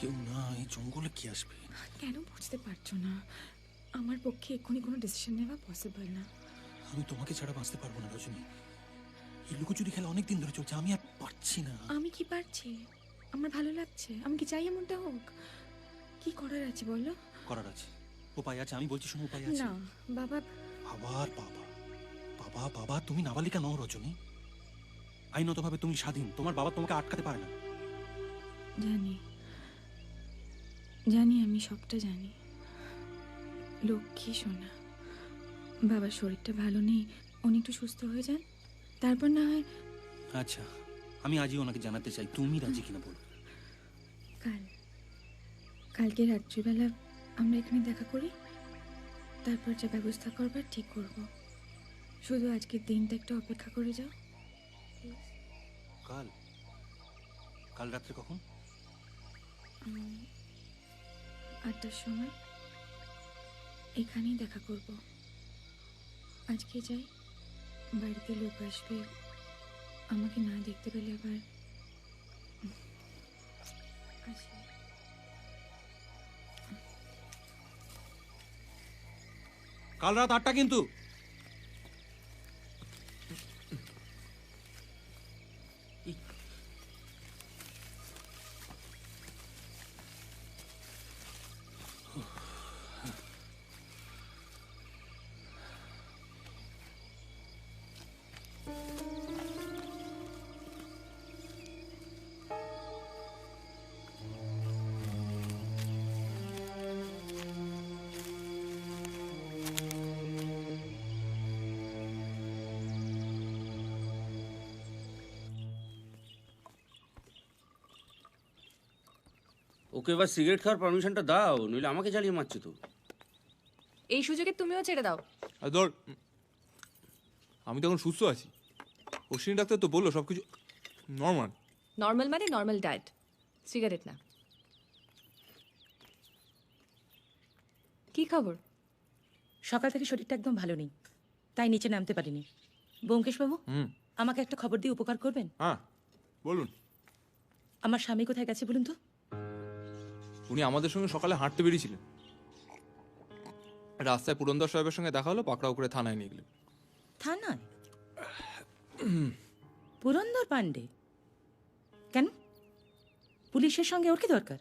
কেউ না, এই জঙ্গলে কি আসবে? কেন বুঝতে পারছো না? আমার পক্ষে এক্ষুনি কোনো ডিসিশন নেওয়া পসিবল না। আমি তোমাকে ছাড়া বাঁচতে পারবো না রজনী। এই লুকোচুরি খেলা অনেক দিন ধরে চলছে, আমি আর পারছি না। আমি কি পারছি? আমার ভালো লাগছে। আমি কি চাই এমনটা হোক? কি করার আছে বলো? করার আছে, উপায় আছে। আমি বলছি শোনো, উপায় আছে। না বাবা। আবার বাবা? বাবা বাবা, তুমি নাবালিকা নও রজনী। আইনতভাবে তুমি স্বাধীন, তোমার বাবা তোমাকে আটকাতে পারে না। জানি জানি, আমি সবটা জানি। লক্ষ্মী সোনা, বাবার শরীরটা ভালো নেই, উনি একটু সুস্থ হয়ে যান, তারপর না হয়। আচ্ছা, আমি আজই ওনাকে জানাতে চাই, তুমি রাজি কিনা বলো। কালকে রাত্রিবেলা আমরা এখানে দেখা করি, তারপর যা ব্যবস্থা করবার ঠিক করব। শুধু আজকের দিনটা একটু অপেক্ষা করে যাও। কাল? কাল রাত্রে কখন? 8টার সময় এখানেই দেখা করব। আজকে যাই, বাড়িতে লোক আসবে, আমাকে না দেখতে পেলে আবার। আসি। কাল রাত 8টা কিন্তু। ওকে এবার সিগারেট খাওয়ার পারমিশনটা দাও, নইলে আমাকে জ্বালিয়ে মারছে তো। এই সুযোগে তুমিও ছেড়ে দাও। আর ধর, আমি তখন সুস্থ আছি। অশ্বিনী ডাক্তার তো বললো সবকিছু নর্মাল। নর্মাল মানে নর্মাল ডায়েট, সিগারেট না। কি খবর? সকাল থেকে শরীরটা একদম ভালো নেই, তাই নিচে নামতে পারিনি। ব্যোমকেশবাবু, আমাকে একটা খবর দিয়ে উপকার করবেন? হ্যাঁ বলুন। আমার স্বামী কোথায় গেছে বলুন তো? উনি আমাদের সঙ্গে সকালে হাঁটতে বেরিয়েছিলেন, রাস্তায় পুরন্দর সাহেবের সঙ্গে দেখা হলো, পাকড়াও করে থানায় নিয়ে গেলেন। থানায়? পুরন্দর পাণ্ডে? কেন, পুলিশের সঙ্গে ওর কি দরকার?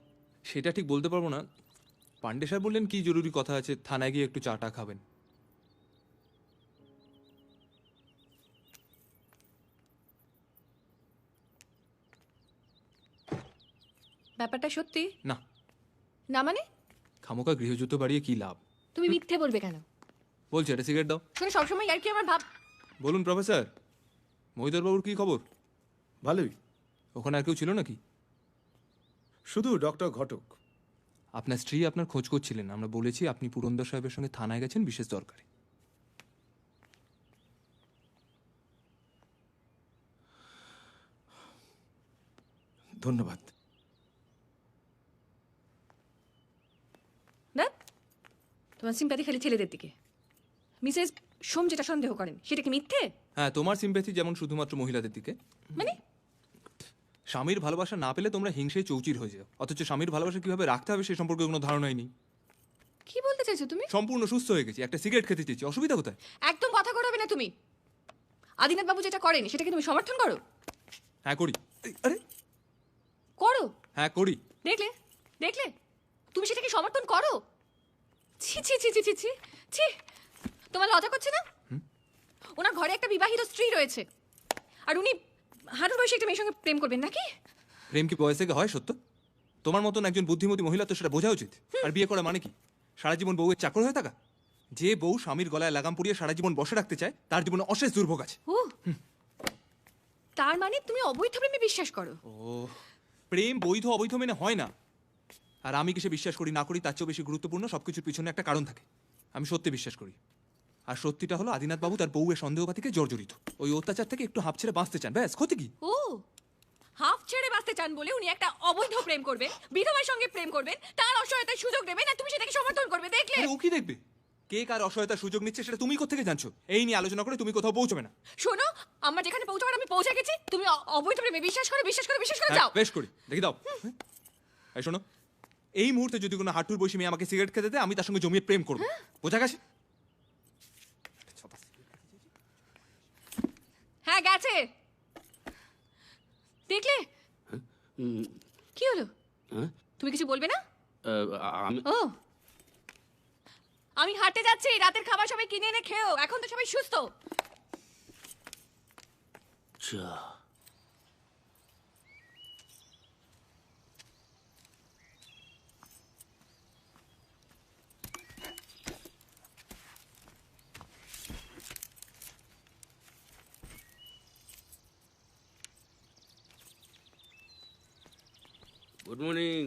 সেটা ঠিক বলতে পারবো না। পাণ্ডে স্যার বললেন কি জরুরি কথা আছে, থানায় গিয়ে একটু চাটা খাবেন। ব্যাপারটা সত্যি না, না? মানে খামোকা গৃহযুদ্ধ বাড়িয়ে কি লাভ? তুমি মিথ্যে বলবে কেন? বলছি একটা সিগারেট দাও। শুনে সবসময় আর কি আমার ভাব। বলুন প্রফেসর, মহিধর বাবুর কি খবর? ভালোই। ওখানে আর কেউ ছিল নাকি? শুধু ডক্টর ঘটক। আপনার স্ত্রী আপনার খোঁজ করছিলেন, আমরা বলেছি আপনি পুরন্দর সাহেবের সঙ্গে থানায় গেছেন বিশেষ দরকারে। ধন্যবাদ। দেখ, তোমার সিম্প্যাথি খালি ছেলেদের দিকে। মিসেস সোম যেটা সন্দেহ করেন সেটা কি মিথ্যে? হ্যাঁ, তোমার সিম্প্যাথি যেমন শুধুমাত্র মহিলাদের দিকে। মানে স্বামীর ভালোবাসা না পেলে তোমরা হিংসে চৌচির হয়ে যাও, অথচ স্বামীর ভালোবাসা কিভাবে রাখতে হবে সে সম্পর্কে কোনো ধারণাই নেই। কি বলতে চাইছো তুমি? সম্পূর্ণ সুস্থ হয়ে গেছি, একটা সিগারেট খেতে চেয়েছি, অসুবিধা কোথায়? একদম কথা করবে না তুমি। আদিনাথ বাবু যেটা করেন সেটাকে তুমি সমর্থন করো? হ্যাঁ করি। আরে করো? হ্যাঁ করি। দেখলে দেখলে, তুমি সেটাকে সমর্থন করো? ছি ছি ছি ছি ছি ছি ছি, তোমার লজ্জা করছে না? ওনার ঘরে একটা বিবাহিত স্ত্রী রয়েছে, আর উনি হাঁটুর বয়সে একটা মেয়ের সঙ্গে প্রেম করবেন নাকি? প্রেম কি বয়স থেকে হয় সত্য? তোমার মতন একজন বুদ্ধিমতী মহিলা তো সেটা বোঝা উচিত। আর বিয়ে করা মানে কি? সারা জীবন বউয়ের চাকর হয়ে থাকা? যে বউ স্বামীর গলায় লাগাম পরিয়ে সারা জীবন বসে রাখতে চায় তার জীবনে অশেষ দুর্ভোগ আছে। ও, তার মানে তুমি অবৈধ প্রেমে বিশ্বাস করো? ও, প্রেম বৈধ অবৈধ মেনে হয় না। আর আমি কিসে বিশ্বাস করি না করি তার চেয়েও বেশি গুরুত্বপূর্ণ সবকিছুর পিছনে একটা কারণ থাকে। আমি সত্যি বিশ্বাস করি, আর সত্যিটা হলো আদিনাথ বাবু তার বউয়ের সন্দেহবাতিকে জর্জরিত। ওই অত্যাচার থেকে একটু হাঁপ ছেড়ে বাঁচতে চান, ব্যাস। ক্ষতি কি? ও, হাফ ছেড়ে বাঁচতে চান বলে উনি একটা অবৈধ প্রেম করবেন, বিধবার সঙ্গে প্রেম করবেন, তার অসহায়তার সুযোগ দেবেন, আর তুমি সেটাকে সমর্থন করবে? দেখলে? আরে ও কি দেখবে? কে কার অসহায়তার সুযোগ নিচ্ছে সেটা তুমি কোত্থেকে জানছো? এই নিয়ে আলোচনা করে তুমি কোথাও পৌঁছবে না। শোনো, আমার যেখানে পৌঁছাবার আমি পৌঁছে গেছি, তুমি অবৈধ প্রেমে বিশ্বাস করে বিশ্বাস করে বিশ্বাস করে যাও। বেশ করি, দেখি দাও। এই শোনো, এই মুহূর্তে যদি কোনো হাঁটুর বসে মেয়ে আমাকে সিগারেট খেতে দেয় আমি তার সঙ্গে জমিয়ে প্রেম করবো, বোঝা গেছে? হ্যাঁ গেছে, দেখলে? কি হলো? তুমি কিছু বলবে না? ও, আমি হাঁটতে যাচ্ছি, রাতের খাবার সবাই কিনে এনে খেও, এখন তো সবাই সুস্থ। Good morning.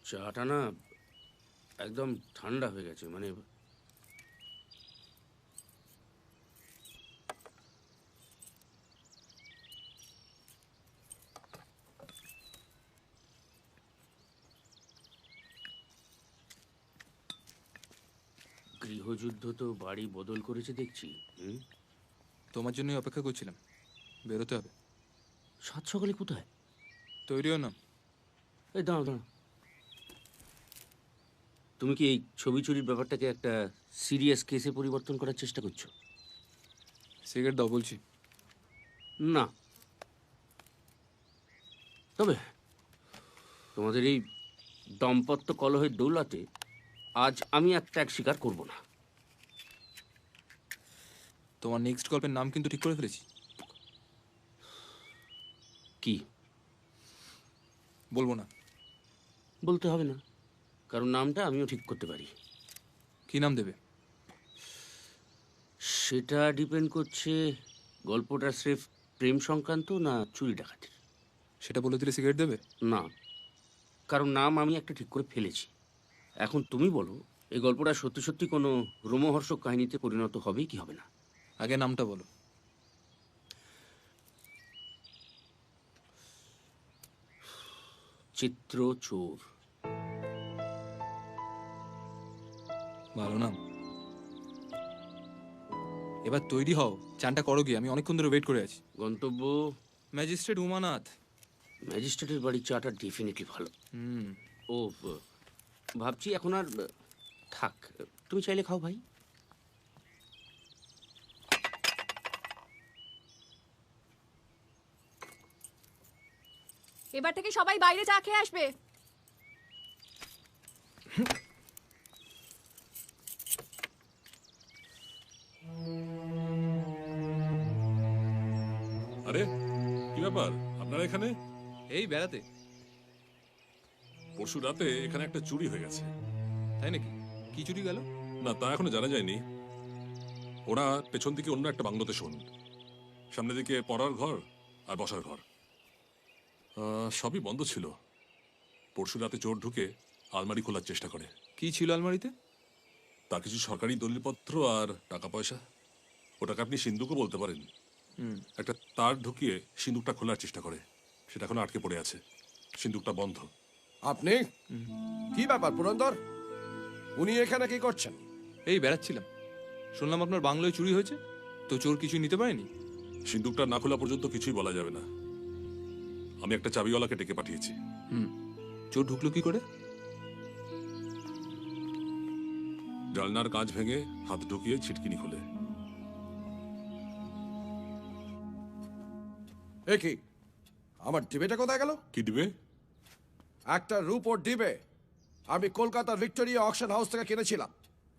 চাটা না একদম ঠান্ডা হয়ে গেছে, মানে গৃহযুদ্ধ তো বাড়ি বদল করেছে দেখছি। তোমার জন্যই অপেক্ষা করছিলাম, বেরোতে হবে। সাত সকালে কোথায়? তৈরিও না। এই দাঁড়াও দাঁড়াও, তুমি কি এই ছবি চুরির ব্যাপারটাকে একটা সিরিয়াস কেসে পরিবর্তন করার চেষ্টা করছো? সিগারেট দাও বলছি। না, তবে তোমাদের এই দাম্পত্য কলহের দৌলাতে আজ আমি এক ত্যাগ স্বীকার করব না। তোমার নেক্সট গল্পের নাম কিন্তু ঠিক করে ফেলেছি। কি? বলবো না। বলতে হবে না, কারণ নামটা আমিও ঠিক করতে পারি। কি নাম দেবে? সেটা ডিপেন্ড করছে গল্পটা স্রেফ প্রেম সংক্রান্ত না চুরি ডাকাতির। সেটা বলে দিলে সিগারেট দেবে? না, কারণ নাম আমি একটা ঠিক করে ফেলেছি। এখন তুমি বলো, এই গল্পটা সত্যি সত্যি কোনো রোমহর্ষক কাহিনীতে পরিণত হবে কি হবে না? আগে নামটা বলো। চিত্র চোর। ভালো নাম। এবার তৈরি হও, চানটা করো গিয়ে, আমি অনেকক্ষণ ধরে ওয়েট করে আছি। গন্তব্য ম্যাজিস্ট্রেট উমানাথ। ম্যাজিস্ট্রেটের বাড়ির চাটা ডেফিনেটলি ভালো। হুম। ও ভাবছি এখন আর থাক, তুমি চাইলে খাও ভাই। এবার থেকে সবাই বাইরে চা খেয়ে আসবে। আরে কি ব্যাপার আপনারা এখানে? এই বেড়াতে। পরশু রাতে এখানে একটা চুরি হয়ে গেছে। তাই নাকি? কি চুরি গেল? না, তা এখনো জানা যায়নি। ওরা পেছন দিকে অন্য একটা বাংলোতে শোন, সামনের দিকে পড়ার ঘর আর বসার ঘর, সবই বন্ধ ছিল। পরশু রাতে চোর ঢুকে আলমারি খোলার চেষ্টা করে। কি ছিল আলমারিতে? তার কিছু সরকারি দলিলপত্র আর টাকা পয়সা। ওটাকে আপনি সিন্দুকও বলতে পারেন। একটা তার ঢুকিয়ে সিন্দুকটা খোলার চেষ্টা করে, সেটা এখন আটকে পড়ে আছে। সিন্দুকটা বন্ধ। আপনি কি ব্যাপার পুরন্দর, উনি এখানে কি করছেন? এই বেড়াচ্ছিলাম, শুনলাম আপনার বাংলোয় চুরি হয়েছে, তো চোর কিছুই নিতে পারেনি? সিন্দুকটা না খোলা পর্যন্ত কিছুই বলা যাবে না। আমি একটা চাবিওয়ালাকে ডেকে পাঠিয়েছি। চোর ঢুকলো কি করে? জানলার কাঁচ ভেঙে হাত ঢুকিয়ে ছিটকিনি খুলে। এ কি, আমার ডিবেটা কোথায় গেল? কি দিবে? একটা রূপোর ডিবে আমি কলকাতার ভিক্টোরিয়া অকশন হাউস থেকে কিনেছিলাম।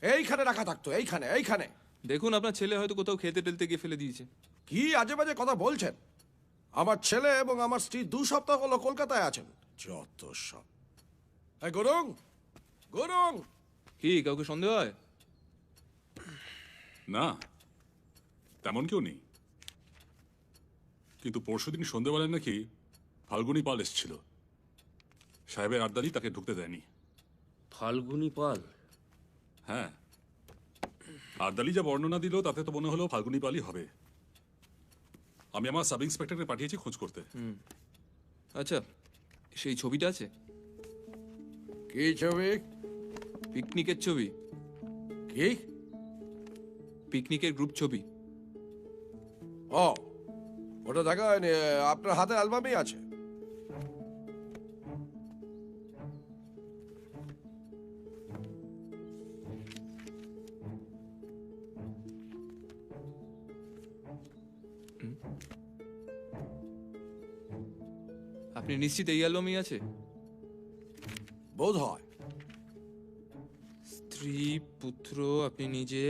এইখানে রাখা থাকতো, এইখানে এইখানে। দেখুন, আপনার ছেলে হয়তো কোথাও খেতে টেলতে গিয়ে ফেলে দিয়েছে। কি আজে বাজে কথা বলছেন? আমার ছেলে এবং আমার স্ত্রী 2 সপ্তাহ হলো কলকাতায় আছেন। যত সব। এই গুরুং, গুরুং। কি কাউকে সন্দেহ হয়? না, তেমন কেউ নেই। কিন্তু পরশুদিন সন্ধ্যেবেলায় নাকি ফাল্গুনি পাল এসেছিল। সাহেবের আড্ডাদি তাকে ঢুকতে দেয়নি। ফাল্গুনি পাল? হ্যাঁ, আড্ডালি যা বর্ণনা দিল তাতে তো মনে হলো ফাল্গুনি পালই হবে। আমি আমার সাব ইন্সপেক্টরকে পাঠিয়েছি খোঁজ করতে। আচ্ছা, সেই ছবিটা আছে? কি ছবি? পিকনিকের ছবি। কি? পিকনিকের গ্রুপ ছবি। ও, ওটা দেখা হয়নি। আপনার হাতের অ্যালবামই আছে। আপনি নিশ্চিত এই অ্যালবামই আছে? বোধ হয়। স্ত্রী, পুত্র, আপনি নিজে,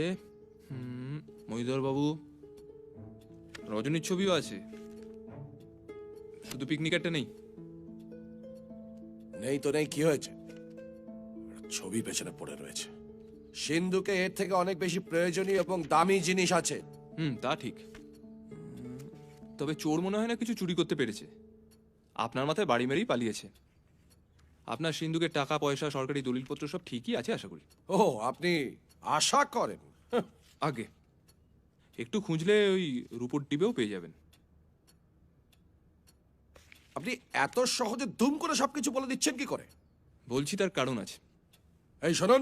মহিধর বাবু, রজনীর ছবিও আছে। শুধু পিকনিকারটা নেই? নেই তো নেই, কি হয়েছে? ছবি পেছনে পড়ে রয়েছে। সিন্ধুকে এর থেকে অনেক বেশি প্রয়োজনীয় এবং দামি জিনিস আছে। তা ঠিক। তবে চোর মনে হয় না কিছু চুরি করতে পেরেছে। আপনার মাথায় বাড়ি মেরেই পালিয়েছে। আপনার সিন্ধুকের টাকা পয়সা, সরকারি দলিলপত্র সব ঠিকই আছে আশা করি। ও, আপনি আশা করেন? আগে একটু খুঁজলে ওই রূপোর ডিবেও পেয়ে যাবেন। আপনি এত সহজে দুম করে সবকিছু বলে দিচ্ছেন কি করে? বলছি তার কারণ আছে। এই শুনুন,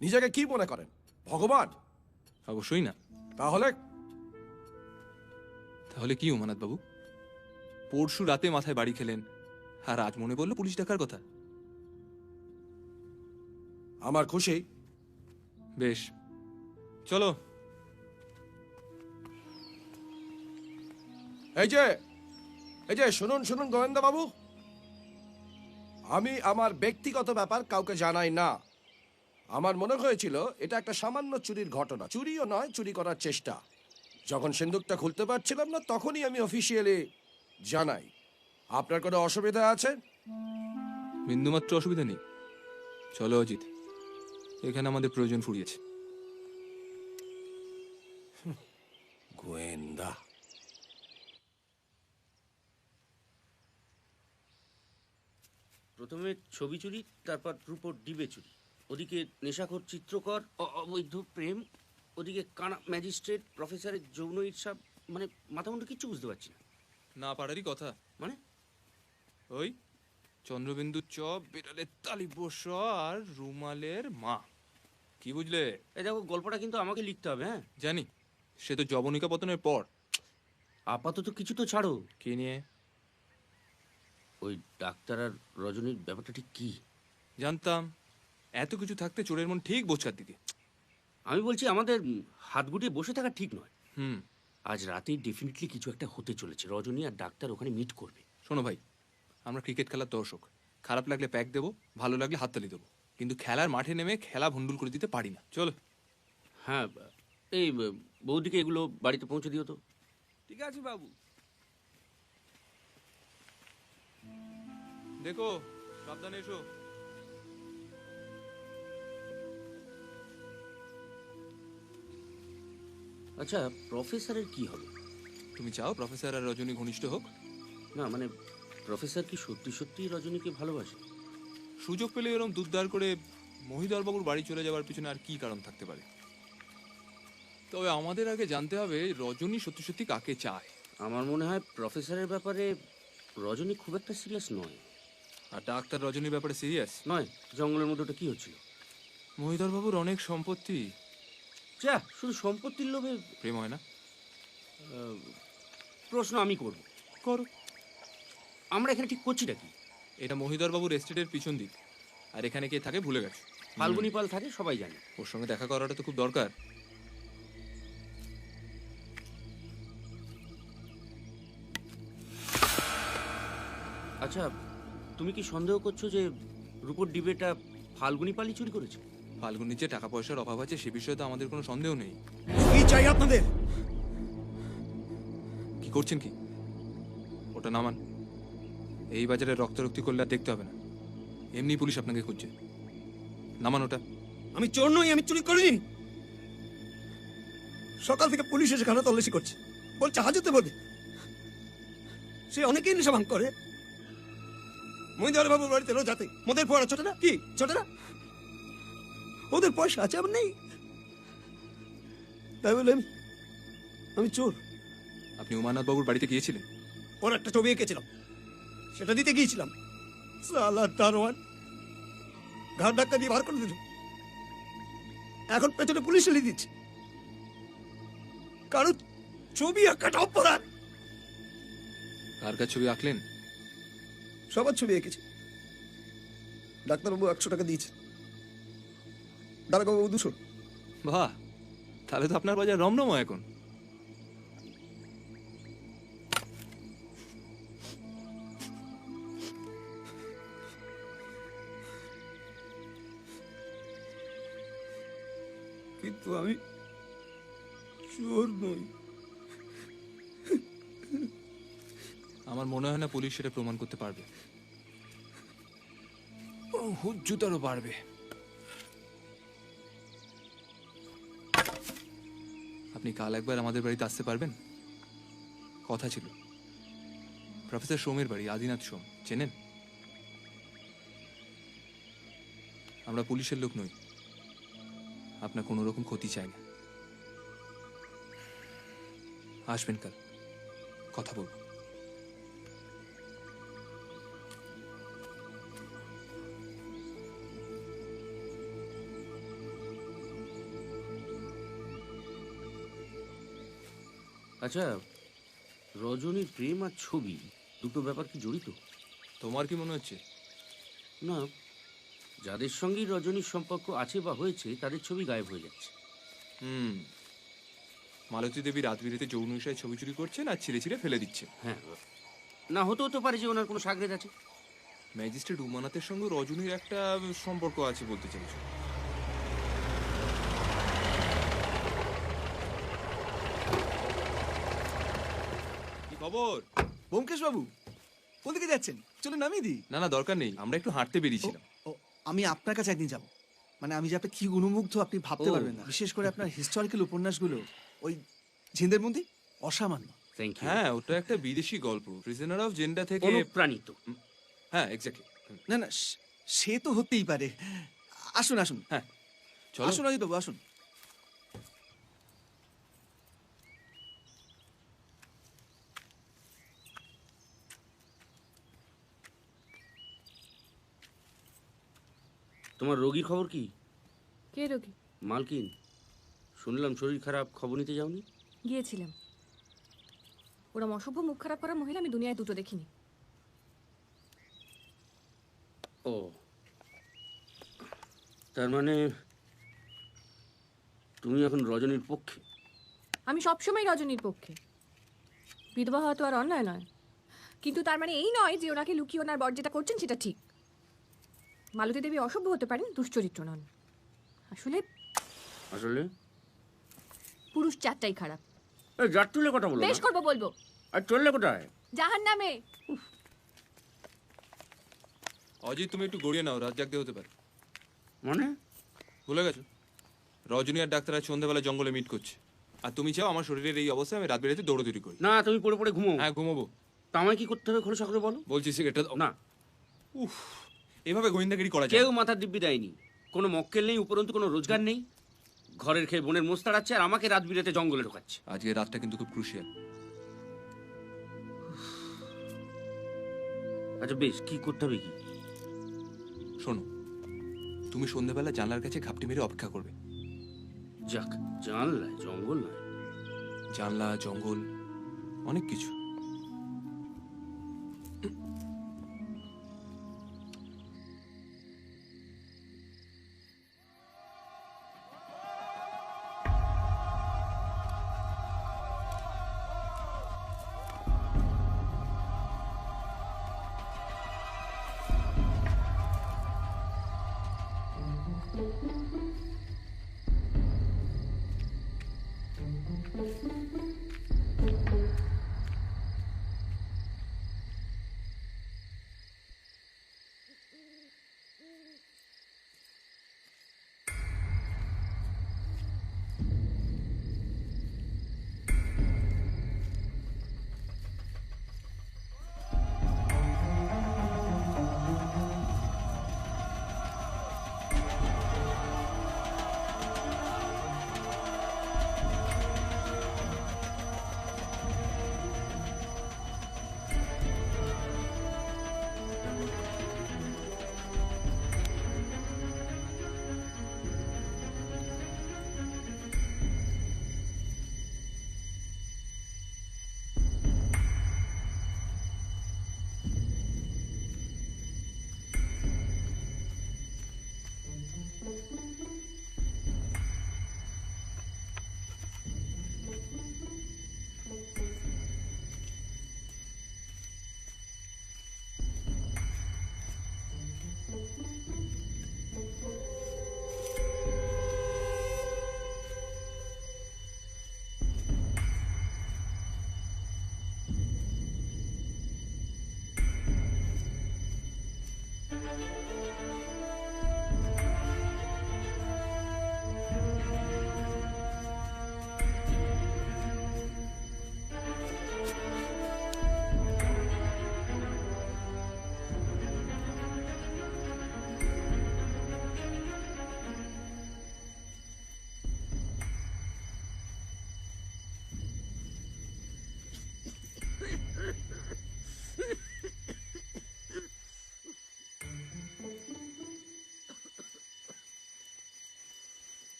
নিজেকে কি মনে করেন, ভগবান? অবশ্যই না। তাহলে? তাহলে কি উমানাথ বাবু? পরশু রাতে মাথায় বাড়ি খেলেন, আর আজ মনে পড়লো পুলিশ ডাকার কথা। আমার খুশি। বেশ, চলো। এই যে শুনুন শুনুন গোয়েন্দা বাবু, আমি আমার ব্যক্তিগত ব্যাপার কাউকে জানাই না। আমার মনে হয়েছিল এটা একটা সামান্য চুরির ঘটনা। চুরিও নয়, চুরি করার চেষ্টা। যখন সিন্দুকটা খুলতে পারছিলাম না, তখনই আমি অফিসিয়ালি জানাই। আপনার কোনো অসুবিধা আছে? বিন্দুমাত্র অসুবিধা নেই। চলো অজিত, এখানে আমাদের প্রয়োজন ফুরিয়েছে। গোয়েন্দা। প্রথমে ছবি চুরি, তারপর রূপোর ডিবে চুরি, ওদিকে নেশাখোর চিত্রকর, অবৈধ প্রেম, ওদিকে কানা ম্যাজিস্ট্রেট, প্রফেসরের যৌন ঈর্ষা। মানে মাথা মুন্ডু কিচ্ছু বুঝতে পারছি না। না পারারই কথা। মানে ওই চন্দ্রবিন্দুর চপ, বিড়ালের তালিব্য স আর রুমালের মা। কি বুঝলে? এই দেখো, গল্পটা কিন্তু আমাকে লিখতে হবে, হ্যাঁ? জানি, সে তো জবনিকা পতনের পর। আপাতত কিছু তো ছাড়ো। কি নিয়ে? ওই ডাক্তার আর রজনীর ব্যাপারটা ঠিক কি? জানতাম এত কিছু থাকতে চোরের মন ঠিক বোঝকার দিকে। আমি বলছি আমাদের হাত গুটিয়ে বসে থাকা ঠিক নয়। হুম। আজ রাতেই ডেফিনেটলি কিছু একটা হতে চলেছে। রজনী আর ডাক্তার ওখানে মিট করবে। শোনো ভাই, আমরা ক্রিকেট খেলার দর্শক। খারাপ লাগলে প্যাক দেবো, ভালো লাগলে হাততালি দেবো, কিন্তু খেলার মাঠে নেমে খেলা ভণ্ডুল করে দিতে পারি না। চলো। হ্যাঁ, এই বৌদিকে এগুলো বাড়িতে পৌঁছে দিও তো। ঠিক আছে বাবু। দেখো, সাবধানে এসো। আচ্ছা, প্রফেসরের কি হবে? তুমি চাও প্রফেসর আর রজনী ঘনিষ্ঠ হোক? না মানে, প্রফেসর কি সত্যি সত্যি রজনীকে ভালোবাসে? সুযোগ পেলে এরকম দুধদার করে মহিধর বাবুর বাড়ি চলে যাওয়ার পিছনে আর কি কারণ থাকতে পারে? তবে আমাদের আগে জানতে হবে রজনী সত্যি সত্যি কাকে চায়। আমার মনে হয় প্রফেসরের ব্যাপারে রজনী খুব একটা সিরিয়াস নয়। আর ডাক্তার রজনীর ব্যাপারে সিরিয়াস নয়? জঙ্গলের মধ্যে ওটা কি হচ্ছিল? মহিধর বাবুর অনেক সম্পত্তি। যা, শুধু সম্পত্তির লোভে প্রেম হয় না? প্রশ্ন আমি করব। করো। আমরা এখানে ঠিক করছিটা কি? এটা মহিধর বাবুর এস্টেটের পিছন দিক, আর এখানে কে থাকে ভুলে গেছো। ফাল্গুনি পাল থাকে, সবাই জানে। ওর সঙ্গে দেখা করাটা তো খুব দরকার। আচ্ছা, তুমি কি সন্দেহ করছো যে রূপোর ডিবেটা ফাল্গুনি পালই চুরি করেছে? ফাল্গুনির যে টাকা পয়সার অভাব আছে সে বিষয়ে তো আমাদের কোনো সন্দেহ নেই। কি চাই আপনাদের? কি করছেন কি? ওটা নামান। এই বাজারে রক্তারক্তি করলে আর দেখতে হবে না, এমনি পুলিশ আপনাকে খুঁজছে। নামান ওটা। আমি চোর নই, আমি চুরি করিনি। সকাল থেকে পুলিশ এসে খানা তল্লাশি করছে, বলছে হাজতে বলবে। সে অনেকেই নেশা ভাঙ করে। মহিদার বাবুর বাড়িতে রোজ যাতে মদের ফোয়ারা ছোটে না? কি ছোটে না? ওদের পয়সা আছে, আমার নেই। তাই বলে আমি চোর? আপনি উমানাথ বাবুর বাড়িতে গিয়েছিলেন? ওর একটা ছবি এঁকেছিলাম, সেটা দিতে গিয়েছিলাম। সালা দারোয়ান ঘাট ধাক্কা দিয়ে বার করে দিল। এখন পেছনে পুলিশ এলে দিচ্ছে। কারণ ছবি আঁকাটা অপরাধ। কার কার ছবি আঁকলেন? সবার ছবি এঁকেছি। ডাক্তারবাবু 100 টাকা দিয়েছে, দারোগাবাবু 200। বাহ, তাহলে তো আপনার বাজার রমরমা এখন। কিন্তু আমি চোর নই। আমার মনে হয় না পুলিশ সেটা প্রমাণ করতে পারবে। হুজ্জুতারও পারবে। আপনি কাল একবার আমাদের বাড়িতে আসতে পারবেন? কথা ছিল। প্রফেসর সোমের বাড়ি, আদিনাথ সোম, চেনেন? আমরা পুলিশের লোক নই, আপনার কোনো রকম ক্ষতি চাই না। আসবেন কাল, কথা বলবো। আচ্ছা, রজনীর প্রেম আর ছবি দুটো ব্যাপার কি জড়িত? তোমার কি মনে হচ্ছে? না, যাদের সঙ্গেই রজনীর সম্পর্ক আছে বা হয়েছে তাদের ছবি গায়েব হয়ে যাচ্ছে। মালতী দেবী রাত বিরেতে যৌন বিষয়ে ছবি চুরি করছেন আর ছিঁড়ে ছিঁড়ে ফেলে দিচ্ছে। হ্যাঁ, না হতেও তো পারে যে ওনার কোনো সাগরেদ আছে। ম্যাজিস্ট্রেট উমানাথের সঙ্গে রজনীর একটা সম্পর্ক আছে বলতে চাইছো? কি খবর? ব্যোমকেশ বাবু, কোনদিকে যাচ্ছেন? চলে নামিয়ে দিই। না না, দরকার নেই, আমরা একটু হাঁটতে বেরিয়েছিলাম। ও, আমি আপনার কাছে একদিন যাব। মানে আমি যে আপনি কি গুণমুগ্ধ আপনি ভাবতে ও। পারবেন না। বিশেষ করে আপনার হিস্টোরিক্যাল উপন্যাসগুলো, ওই ঝিন্দের মন্দির, অসামান্য। Thank you. হ্যাঁ, ওটা একটা বিদেশি গল্প, প্রিজনার অফ জেন্ডা থেকে। অনুপ্রাণিত। হ্যাঁ, এক্স্যাক্টলি। না না, সে তো হতেই পারে। আসুন আসুন। হ্যাঁ, চলো। আসুন অজিত বাবু, আসুন। তোমার রোগীর খবর কি? কে রোগী? মালকিন, শুনলাম শরীর খারাপ, খবর নিতে যাওনি? গিয়েছিলাম। ওরা অসভ্য মুখ খারাপ করা মহিলা আমি দুনিয়ায় দুটো দেখিনি। ও, তার মানে তুমি এখন রজনীর পক্ষে? আমি সবসময় রজনীর পক্ষে। বিধবা হওয়া তো আর অন্যায় নয়, কিন্তু তার মানে এই নয় যে ওনাকে লুকিয়ে ওনার বর যেটা করছেন সেটা ঠিক। মালতী দেবী অসভ্য হতে পারেন, দুশ্চরিত্র নন। আসলে আসলে পুরুষ চারটাই খারাপ। জাত তুলে কথা বলো। বেশ করবো, বলবো। আর চললে কোথায়? জাহান নামে। অজিত, তুমি একটু গড়িয়ে নাও, রাত জাগতে হতে পারে। মানে ভুলে গেছো রজনী আর ডাক্তার আজ সন্ধ্যাবেলা জঙ্গলে মিট করছে, আর তুমি চাও আমার শরীরের এই অবস্থায় আমি রাত বেড়েতে দৌড়দৌড়ি করি? না, তুমি পড়ে পড়ে ঘুমো। হ্যাঁ, ঘুমাবো। তা আমায় কি করতে হবে খোলো সকলে বলো। বলছি সিগারেটটা দাও। না, উফ, এভাবে গোয়েন্দাগিরি করা যায় কেউ না। মাথার দিব্যি দেয়নি, কোনো মক্কেল নেই, উপরন্তু কোনো রোজগার নেই। ঘরের খেয়ে বোনের মোষ তাড়াচ্ছে আর আমাকে রাত বিরেতে জঙ্গলে ঢোকাচ্ছে। আজকে রাতটা কিন্তু খুব ক্রুশিয়াল। আচ্ছা বেশ, কি করতে হবে কি? শোনো, তুমি সন্ধ্যাবেলা জানলার কাছে ঘাপটি মেরে অপেক্ষা করবে। যাক, জানলায় জঙ্গল নয়। জানলা, জঙ্গল, অনেক কিছু।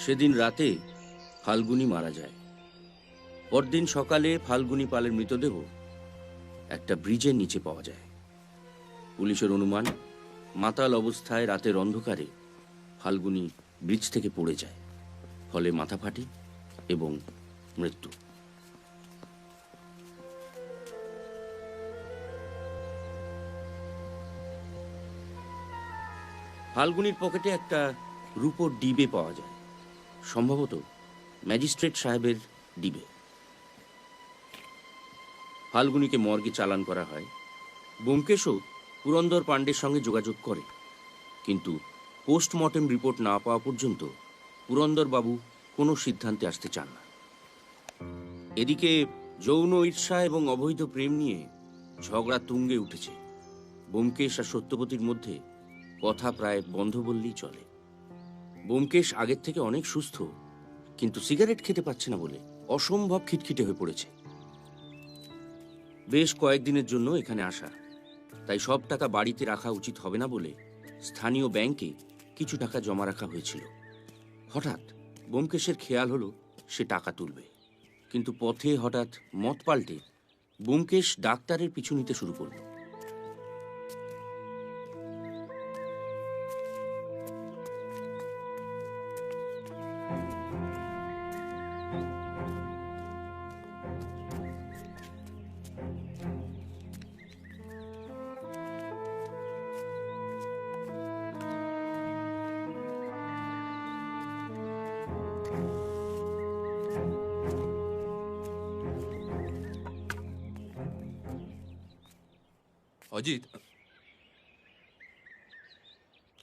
সেদিন রাতে ফাল্গুনী মারা যায়। পরদিন সকালে ফাল্গুনী পালের মৃতদেহ একটা ব্রিজের নিচে পাওয়া যায়। পুলিশের অনুমান, মাতাল অবস্থায় রাতের অন্ধকারে ফাল্গুনী ব্রিজ থেকে পড়ে যায়, ফলে মাথা ফাটে এবং মৃত্যু। ফাল্গুনীর পকেটে একটা রূপোর ডিবে পাওয়া যায়, সম্ভবত ম্যাজিস্ট্রেট সাহেবের ডিবে। ফাল্গুনিকে মর্গে চালান করা হয়। ব্যোমকেশও পুরন্দর পাণ্ডের সঙ্গে যোগাযোগ করে, কিন্তু পোস্টমর্টেম রিপোর্ট না পাওয়া পর্যন্ত পুরন্দরবাবু কোনো সিদ্ধান্তে আসতে চান না। এদিকে যৌন ঈর্ষা এবং অবৈধ প্রেম নিয়ে ঝগড়া তুঙ্গে উঠেছে। ব্যোমকেশ আর সত্যবতীর মধ্যে কথা প্রায় বন্ধ বললেই চলে। ব্যোমকেশ আগের থেকে অনেক সুস্থ, কিন্তু সিগারেট খেতে পাচ্ছে না বলে অসম্ভব খিটখিটে হয়ে পড়েছে। বেশ কয়েকদিনের জন্য এখানে আসা, তাই সব টাকা বাড়িতে রাখা উচিত হবে না বলে স্থানীয় ব্যাংকে কিছু টাকা জমা রাখা হয়েছিল। হঠাৎ ব্যোমকেশের খেয়াল হলো সে টাকা তুলবে, কিন্তু পথে হঠাৎ মত পাল্টে ব্যোমকেশ ডাক্তারের পিছু নিতে শুরু করল। অজিত,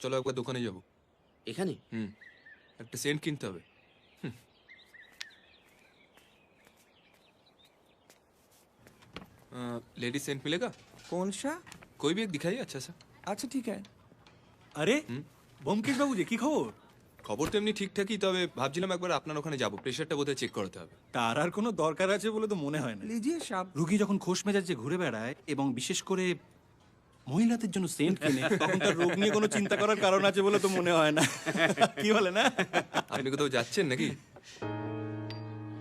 চলো একবার দোকানে যাব। এখানে একটা সেন্ট কিনতে হবে। लेडीज सेंट मिलेगा? कौन सा? कोई भी एक दिखाइए अच्छा सा। আচ্ছা ঠিক আছে। আরে ব্যোমকেশ বাবু যে কি খবর? খবর তো এমনি ঠিকঠাকই, তবে ভাবছিলাম একবার আপনার ওখানে যাবো, প্রেশারটা বোধহয় চেক করাতে হবে। তার আর কোনো দরকার আছে বলে তো মনে হয় না। লিজিয়ে সাহেব, রুগী যখন খোশ মেজাজে ঘুরে বেড়ায় এবং বিশেষ করে মহিলাদের জন্য সেন্ট কিনে, তখন তার রোগ নিয়ে কোনো চিন্তা করার কারণ আছে বলে তো মনে হয় না। কি বলে না? আপনি কোথাও যাচ্ছেন নাকি?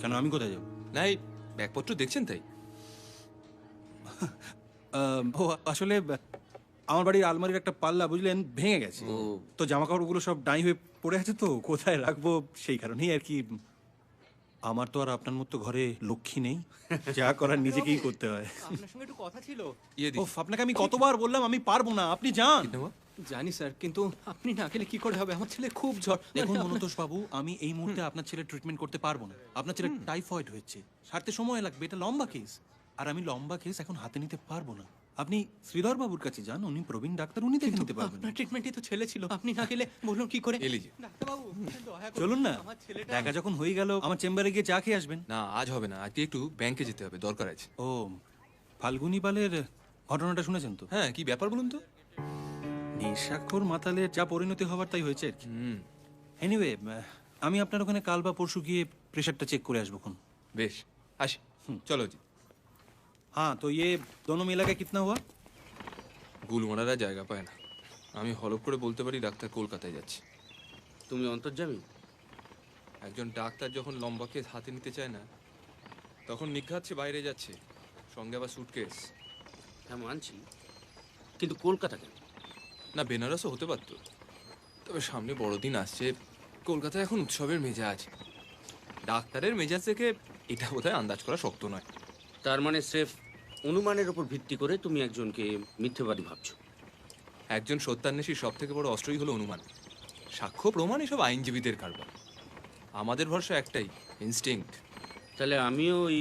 কেন, আমি কোথায় যাবো? না, এই ব্যাগপত্র দেখছেন তাই। ও আসলে আমার বাড়ির আলমারির একটা পাল্লা বুঝলেন ভেঙে গেছে, তো জামা কাপড়গুলো সব ডাই হয়ে পড়ে আছে, তো কোথায় রাখবো সেই কারণেই আর কি। আমার তো আর আপনার মতো ঘরে লক্ষ্মী নেই, যা করার নিজেকেই করতে হয়। আপনার সঙ্গে একটু কথা ছিল। ওফ, আপনাকে আমি কতবার বললাম আমি পারবো না, আপনি যান। জানি স্যার, কিন্তু আপনি না গেলে কি করে হবে? আমার ছেলে খুব জ্বর। দেখুন মনোতোষ বাবু, আমি এই মুহূর্তে আপনার ছেলের ট্রিটমেন্ট করতে পারবো না। আপনার ছেলে টাইফয়েড হয়েছে, সারতে সময় লাগবে, এটা লম্বা কেস, আর আমি লম্বা কেস এখন হাতে নিতে পারবো না। আপনি শ্রীধর বাবুর কাছে যান, উনি প্রবীণ ডাক্তার, উনি দেখে নিতে পারবেন। আপনার ট্রিটমেন্টই তো ছেলে ছিল, আপনি না গেলে বলুন কি করে? ডাক্তারবাবু, দয়া করে চলুন না, আমার ছেলেটা। দেখা যখন হয়ে গেল আমার চেম্বারে গিয়ে চা খেয়ে আসবেন। না, আজ হবে না, আজকে একটু ব্যাংকে যেতে হবে, দরকার আছে। ও, ফাল্গুনি বালের ঘটনাটা শুনেছেন তো? হ্যাঁ, কি ব্যাপার বলুন তো? নেশাখোর মাতালের যা পরিণতি হবার তাই হয়েছে আর কি। এনিওয়ে, আমি আপনার ওখানে কাল বা পরশু গিয়ে প্রেশারটা চেক করে আসবো। বেশ, আসি, চলো জি। हाँ तो ये दोनों मिला के कितना हुआ? গুলমারারা জায়গা পায় না, আমি হলপ করে বলতে পারি ডাক্তার কলকাতায় যাচ্ছে। তুমি অন্তর্যামী? একজন ডাক্তার যখন লম্বা কেস হাতে নিতে চায় না, তখন নিঘাতছে বাইরে যাচ্ছে, সঙ্গে আবার সুটকেস। হ্যাঁ মানছি, কিন্তু কলকাতা কেন? না, বেনারসও হতে পারতো, তবে সামনে বড়দিন আসছে, কলকাতায় এখন উৎসবের মেজাজ। ডাক্তারের মেজাজ থেকে এটা বোধহয় আন্দাজ করা শক্ত নয়। তার মানে স্রেফ অনুমানের উপর ভিত্তি করে তুমি একজনকে মিথ্যেবাদী ভাবছো? একজন সত্যান্বেষীর সব থেকে বড় অস্ত্রই হলো অনুমান। সাক্ষ্য প্রমাণ এসব আইনজীবীদের কারবার, আমাদের ভরসা একটাই, ইনস্টিংক্ট। তাহলে আমিও ওই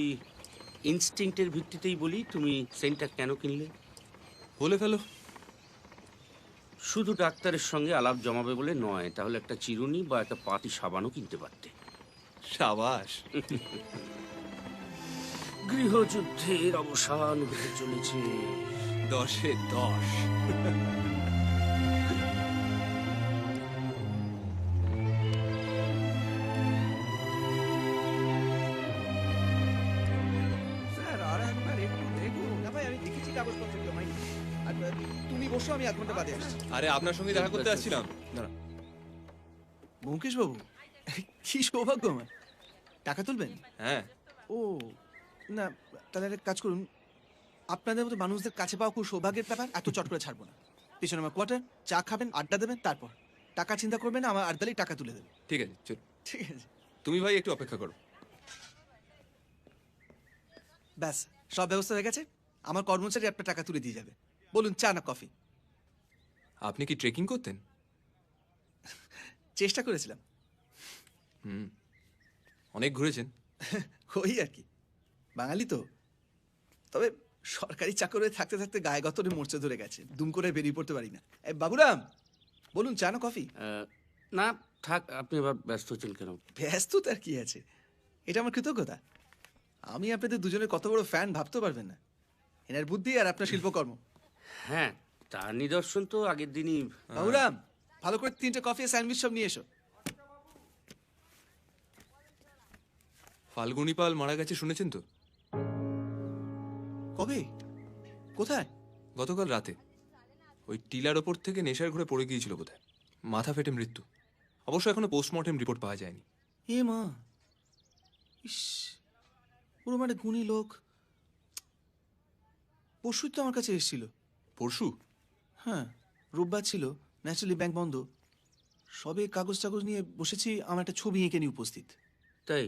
ইনস্টিংক্টের ভিত্তিতেই বলি, তুমি সেন্টটা কেন কিনলে? বলে ফেলো। শুধু ডাক্তারের সঙ্গে আলাপ জমাবে বলে নয়, তাহলে একটা চিরুনি বা একটা পাতি সাবানও কিনতে পারতে। সাবাস। গৃহযুদ্ধের অবসান হতে চলেছে। 10-এ 10। স্যার আর একবার একটু দেখুন না ভাই, আমি দেখেছি কাগজপত্রগুলো ভাই। আর তুমি বসো, আমি 1 ঘন্টা বাদে আসছি। আরে আপনার সঙ্গে দেখা করতে আসছিলাম। দাঁড়া। ব্যোমকেশ বাবু, কি সৌভাগ্য আমার। টাকা তুলবেন? হ্যাঁ। ও না, তাহলে একটা কাজ করুন, আপনাদের মতো মানুষদের কাছে পাওয়া খুব সৌভাগ্যের ব্যাপার, এত চট করে ছাড়বো না। পিছনে আমার কোয়ার্টার, চা খাবেন, আড্ডা দেবেন, তারপর টাকা চিন্তা করবেন, আমার আড্ডালেই টাকা তুলে দেবেন। ঠিক আছে, চল। ঠিক আছে, তুমি ভাই একটু অপেক্ষা করো। ব্যাস সব ব্যবস্থা হয়ে গেছে। আমার কর্মচারী আপনার টাকা তুলে দিয়ে যাবে। বলুন, চা না কফি? আপনি কি ট্রেকিং করতেন? চেষ্টা করেছিলাম। অনেক ঘুরেছেন। ওই আর কি, বাঙালি তো। তবে সরকারি চাকরে থাকতে থাকতে গায়ে গতরে মোর্চা ধরে গেছে, দুম করে বেরিয়ে পড়তে পারি না। বাবুরাম, বলুন চা না কফি? না থাক, আপনি আবার ব্যস্ত হচ্ছেন কেন? ব্যস্ত তার কি আছে, এটা আমার কৃতজ্ঞতা। আমি আপনাদের দুজনের কত বড় ফ্যান ভাবতে পারবেন না। এনার বুদ্ধি আর আপনার শিল্পকর্ম। হ্যাঁ, তার নিদর্শন তো আগের দিনই। বাবুরাম, ভালো করে 3টে কফি আর স্যান্ডউইচ সব নিয়ে এসো। ফাল্গুনী পাল মারা গেছে শুনেছেন তো? কবে, কোথায়? গতকাল রাতে ওই টিলার ওপর থেকে নেশার ঘরে পড়ে গিয়েছিল বোধহয়, মাথা ফেটে মৃত্যু। অবশ্য এখনো পোস্টমর্টেম রিপোর্ট পাওয়া যায়নি। এ মা, ইস, পুরো মানে গুণী লোক। পরশুই তো আমার কাছে এসেছিল। পরশু? হ্যাঁ, রোববার ছিল, ন্যাচারালি ব্যাংক বন্ধ। সবে কাগজ টাগজ নিয়ে বসেছি, আমার একটা ছবি এঁকে নিয়ে উপস্থিত। তাই?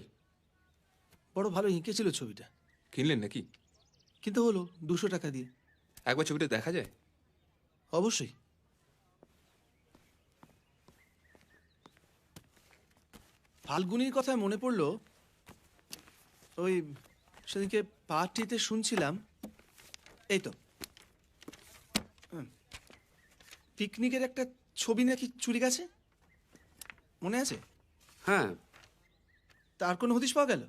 বড় ভালো এঁকেছিল ছবিটা। কিনলেন নাকি? কিন্তু হলো 200 টাকা দিয়ে। একবার ছবিটা দেখা যায়? অবশ্যই। ফাল্গুনির কথায় মনে পড়লো, ওই সেদিনকে পার্টিতে শুনছিলাম, এই তো পিকনিকের একটা ছবি নাকি চুরি গেছে, মনে আছে? হ্যাঁ। তার কোনো হদিশ পাওয়া গেল?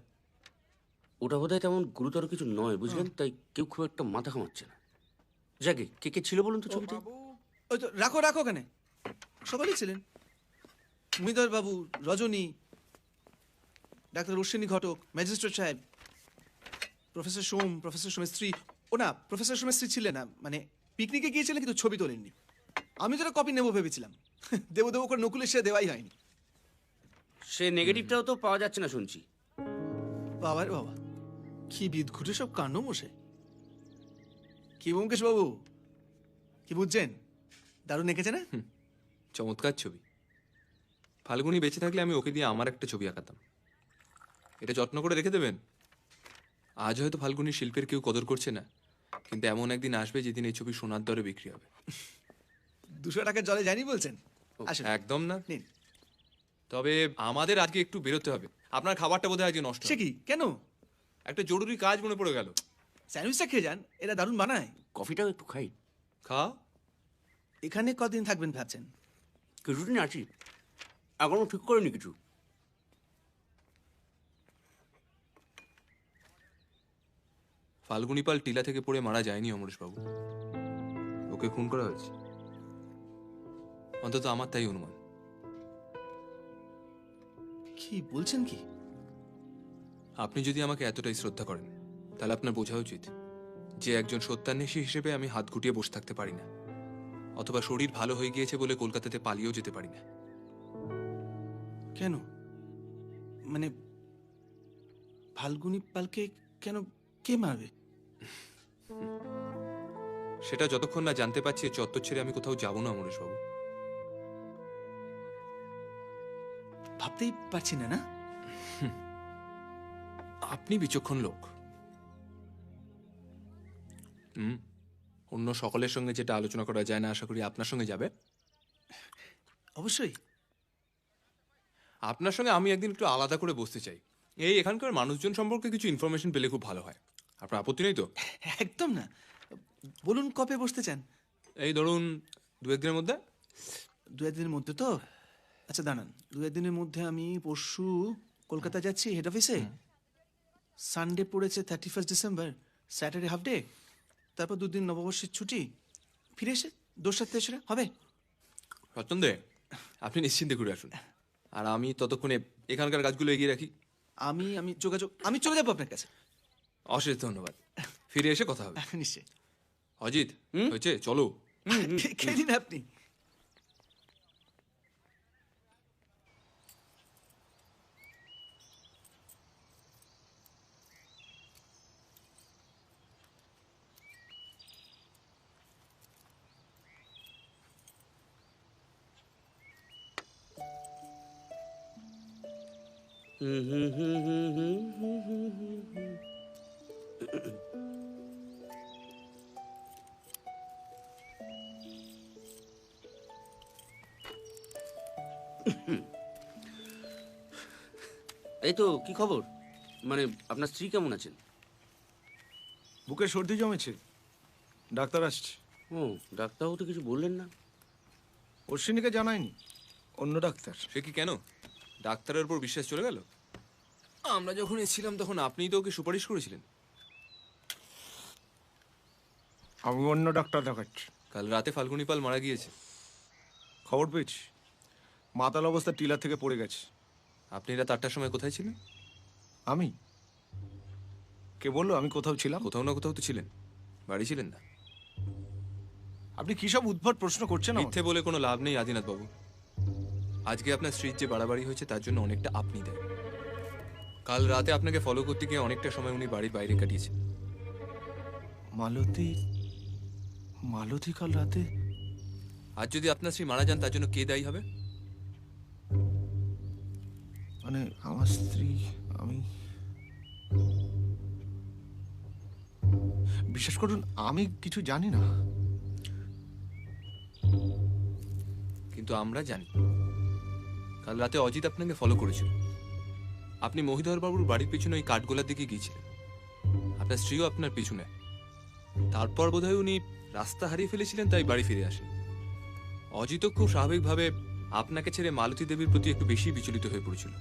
ওটা বোধহয় তেমন গুরুতর কিছু নয়, বুঝলেন, তাই কেউ খুব একটা মাথা ঘামাচ্ছে না। যাকে কে কে ছিল বলুন তো ছবিতে? ওই তো, রাখো রাখো, ওখানে সবাই ছিলেন। মহিধর বাবু, রজনী, ডাক্তার অশ্বিনী ঘটক, ম্যাজিস্ট্রেট সাহেব, প্রফেসর সোম, প্রফেসর সোমের স্ত্রী। ও না, প্রফেসর সোমের স্ত্রী ছিলেন না, মানে পিকনিকে গিয়েছিলেন কিন্তু ছবি তোলেননি। আমি তো কপি নেবো ভেবেছিলাম, দেবো দেবো করে নকুলের সে দেওয়াই হয়নি। সে নেগেটিভটাও তো পাওয়া যাচ্ছে না শুনছি। বাবার বাবা, কি বিদঘুটে সব কাণ্ড মশে। কি ব্যোমকেশ বাবু, কি বুঝছেন? দারুণ এঁকেছে না? চমৎকার ছবি। ফাল্গুনী বেঁচে থাকলে আমি ওকে দিয়ে আমার একটা ছবি আঁকাতাম। এটা যত্ন করে রেখে দেবেন। আজ হয়তো ফাল্গুনীর শিল্পের কেউ কদর করছে না, কিন্তু এমন একদিন আসবে যেদিন এই ছবি সোনার দরে বিক্রি হবে। 200 টাকার জলে যায়নি বলছেন? একদম না। তবে আমাদের আজকে একটু বেরোতে হবে। আপনার খাবারটা বোধহয় আজকে নষ্ট। সে কি, কেন? একটা জরুরি কাজ মনে পড়ে গেল। স্যান্ডউইচটা খেয়ে যান, এরা দারুণ বানায়। কফিটাও একটু খাই। খাও। এখানে কদিন থাকবেন ভাবছেন? কিছুদিন আছি, এখনো ঠিক করিনি কিছু। ফাল্গুনী পাল টিলা থেকে পড়ে মারা যায়নি অমরেশবাবু, ওকে খুন করা হয়েছে। অন্তত আমার তাই অনুমান। কি বলছেন কি? আপনি যদি আমাকে এতটাই শ্রদ্ধা করেন, তাহলে আপনার বোঝা উচিত যে একজন সত্যান্বেষী হিসেবে আমি হাত গুটিয়ে বসে থাকতে পারি না, অথবা শরীর ভালো হয়ে গিয়েছে বলে কলকাতাতে পালিয়েও যেতে পারি না। কেন, মানে ফাল্গুনী পালকে কেন, কে মারবে? সেটা যতক্ষণ না জানতে পারছি চত্বর ছেড়ে আমি কোথাও যাব না অমরেশবাবু। ভাবতেই পারছি না। না, আপনি বিচক্ষণ লোক। অন্য সকলের সঙ্গে যেটা আলোচনা করা যায় না, আশা করি আপনার সঙ্গে যাবে। অবশ্যই। আপনার সঙ্গে আমি একদিন একটু আলাদা করে বসতে চাই। এই এখানকার মানুষজন সম্পর্কে কিছু ইনফরমেশন পেলে খুব ভালো হয়। আপনার আপত্তি নেই তো? একদম না, বলুন কবে বসতে চান? এই ধরুন 2-1 দিনের মধ্যে। 2-1 দিনের মধ্যে তো? আচ্ছা দাঁড়ান, 2-1 দিনের মধ্যে আমি পরশু কলকাতা যাচ্ছি হেড অফিসে। সানডে পড়েছে 31 ডিসেম্বর, স্যাটারডে হাফ ডে, তারপর 2 দিন নববর্ষের ছুটি, ফিরে এসে 2-7-3 হবে। রতন দে, আপনি নিশ্চিন্তে ঘুরে আসুন, আর আমি ততক্ষণে এখানকার কাজগুলো এগিয়ে রাখি। আমি চলে যাবো আপনার কাছে। অশেষ ধন্যবাদ। ফিরে এসে কথা হবে। নিশ্চয়ই। অজিত, হয়েছে, চলো। খেয়ে দিন আপনি। এই তো, কি খবর? মানে আপনার স্ত্রী কেমন আছেন? বুকে সর্দি জমেছে, ডাক্তার আসছে। ও, ডাক্তারবাবু তো কিছু বললেন না। অশ্বিনীকে জানায়নি, অন্য ডাক্তার। সে কি কেন? ডাক্তারের উপর বিশ্বাস চলে গেল? আমরা যখন এসেছিলাম তখন আপনিই তো ওকে সুপারিশ করেছিলেন। আমি অন্য ডাক্তার দেখাচ্ছি। কাল রাতে ফাল্গুনি পাল মারা গিয়েছে। খবর পেয়েছি, মাতাল অবস্থা টিলার থেকে পড়ে গেছে। আপনি রাত 8টার সময় কোথায় ছিলেন? আমি? কে বললো আমি কোথাও ছিলাম? কোথাও না কোথাও তো ছিলেন, বাড়ি ছিলেন না। আপনি কি সব উদ্ভট প্রশ্ন করছেন আমাকে? মিথ্যে বলে কোনো লাভ নেই আদিনাথ বাবু। আজকে আপনার স্ত্রীর যে বাড়াবাড়ি হয়েছে তার জন্য অনেকটা আপনি দেন। কাল রাতে আপনাকে ফলো করতে গিয়ে অনেকটা সময় উনি বাড়ির বাইরে কাটিয়েছেন। মালতী, মালতী কাল রাতে? আজ যদি আপনার স্ত্রী মারা যান তার জন্য কে দায়ী হবে? মানে আমার স্ত্রী, আমি, বিশ্বাস করুন আমি কিছু জানি না। কিন্তু আমরা জানি। কাল রাতে অজিত আপনাকে ফলো করেছিল। আপনি মহিধর বাবুর বাড়ির পিছনে ওই কাঠগোলার দিকে গিয়েছিলেন। আপনার স্ত্রীও আপনার পিছনে। তারপর বোধহয় উনি রাস্তা হারিয়ে ফেলেছিলেন, তাই বাড়ি ফিরে আসেন। অজিত খুব স্বাভাবিকভাবে আপনাকে ছেড়ে মালতী দেবীর প্রতি একটু বেশি বিচলিত হয়ে পড়েছিল,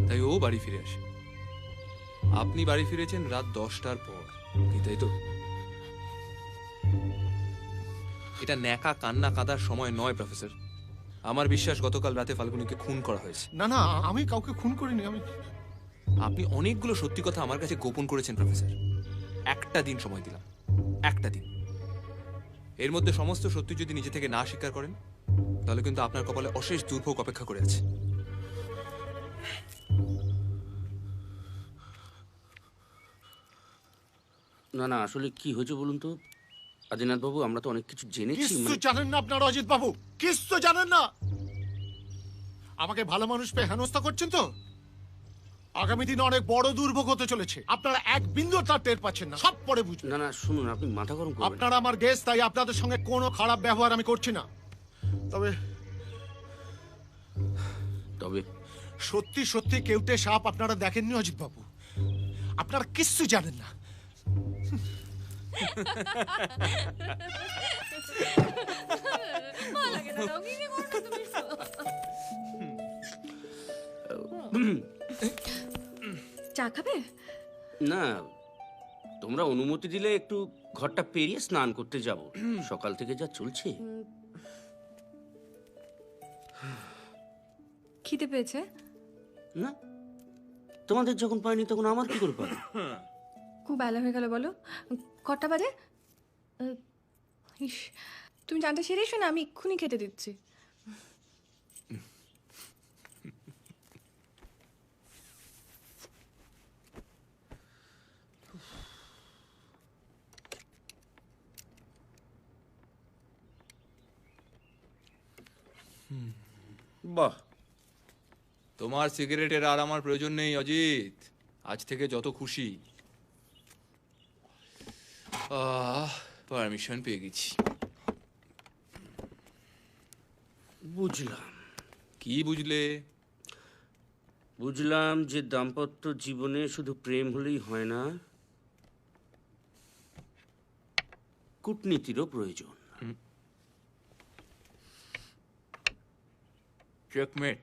তাই ও বাড়ি ফিরে আসে। আপনি বাড়ি ফিরেছেন রাত 10টার পর, কি তাই তো? এটা ন্যাকা কান্না কাঁদার সময় নয় প্রফেসর। আমার বিশ্বাস গতকাল রাতে ফাল্গুনিকে খুন করা হয়েছে। না না, আমি কাউকে খুন করিনি। আপনি অনেকগুলো সত্যি কথা আমার কাছে গোপন করেছেন প্রফেসর। একটা দিন সময় দিলাম, একটা দিন। এর মধ্যে সমস্ত সত্যি যদি নিজে থেকে না স্বীকার করেন তাহলে কিন্তু আপনার কপালে অশেষ দুর্ভোগ অপেক্ষা করে আছে। না না, আসলে কি হয়েছে বলুন তো আদিনাথ বাবু, আমরা তো অনেক কিছু জেনেছি। কিচ্ছু জানেন না আপনার অজিত বাবু, কিচ্ছু জানেন না। আমাকে ভালো মানুষ পেয়ে হেনস্থা করছেন তো? আগামী দিনে অনেক বড় দুর্ভোগ হতে চলেছে। আপনারা এক বিন্দু তার টের পাচ্ছেন না, সব পরে বুঝবেন। না না, শুনুন, আপনি মাথা গরম করবেন না। আপনারা আমার গেস্ট, তাই আপনাদের সঙ্গে কোনো খারাপ ব্যবহার আমি করছি না। তবে তবে সত্যি সত্যি কেউটে সাপ আপনারা দেখেননি অজিত বাবু, আপনারা কিচ্ছু জানেন না। চা খাবে? না, তোমরা অনুমতি দিলে একটু ঘরটা পেরিয়ে স্নান করতে যাব। সকাল থেকে যা চলছে। খিদে পেয়েছে? না, তোমাদের যখন পাইনি তখন আমার কি করে পাই? খুব বেলা হয়ে গেল বলো। কটা বাজে? ইস, তুমি জানতে সেরে এসো না, আমি এক্ষুনি খেতে দিচ্ছি। বাহ, তোমার সিগারেটের আর আমার প্রয়োজন নেই অজিত। আজ থেকে যত খুশি। পারমিশন পেয়ে গেছি। বুঝলাম। কি বুঝলে? বুঝলাম যে দাম্পত্য জীবনে শুধু প্রেম হলেই হয় না, কূটনীতিরও প্রয়োজন। চেকমেট।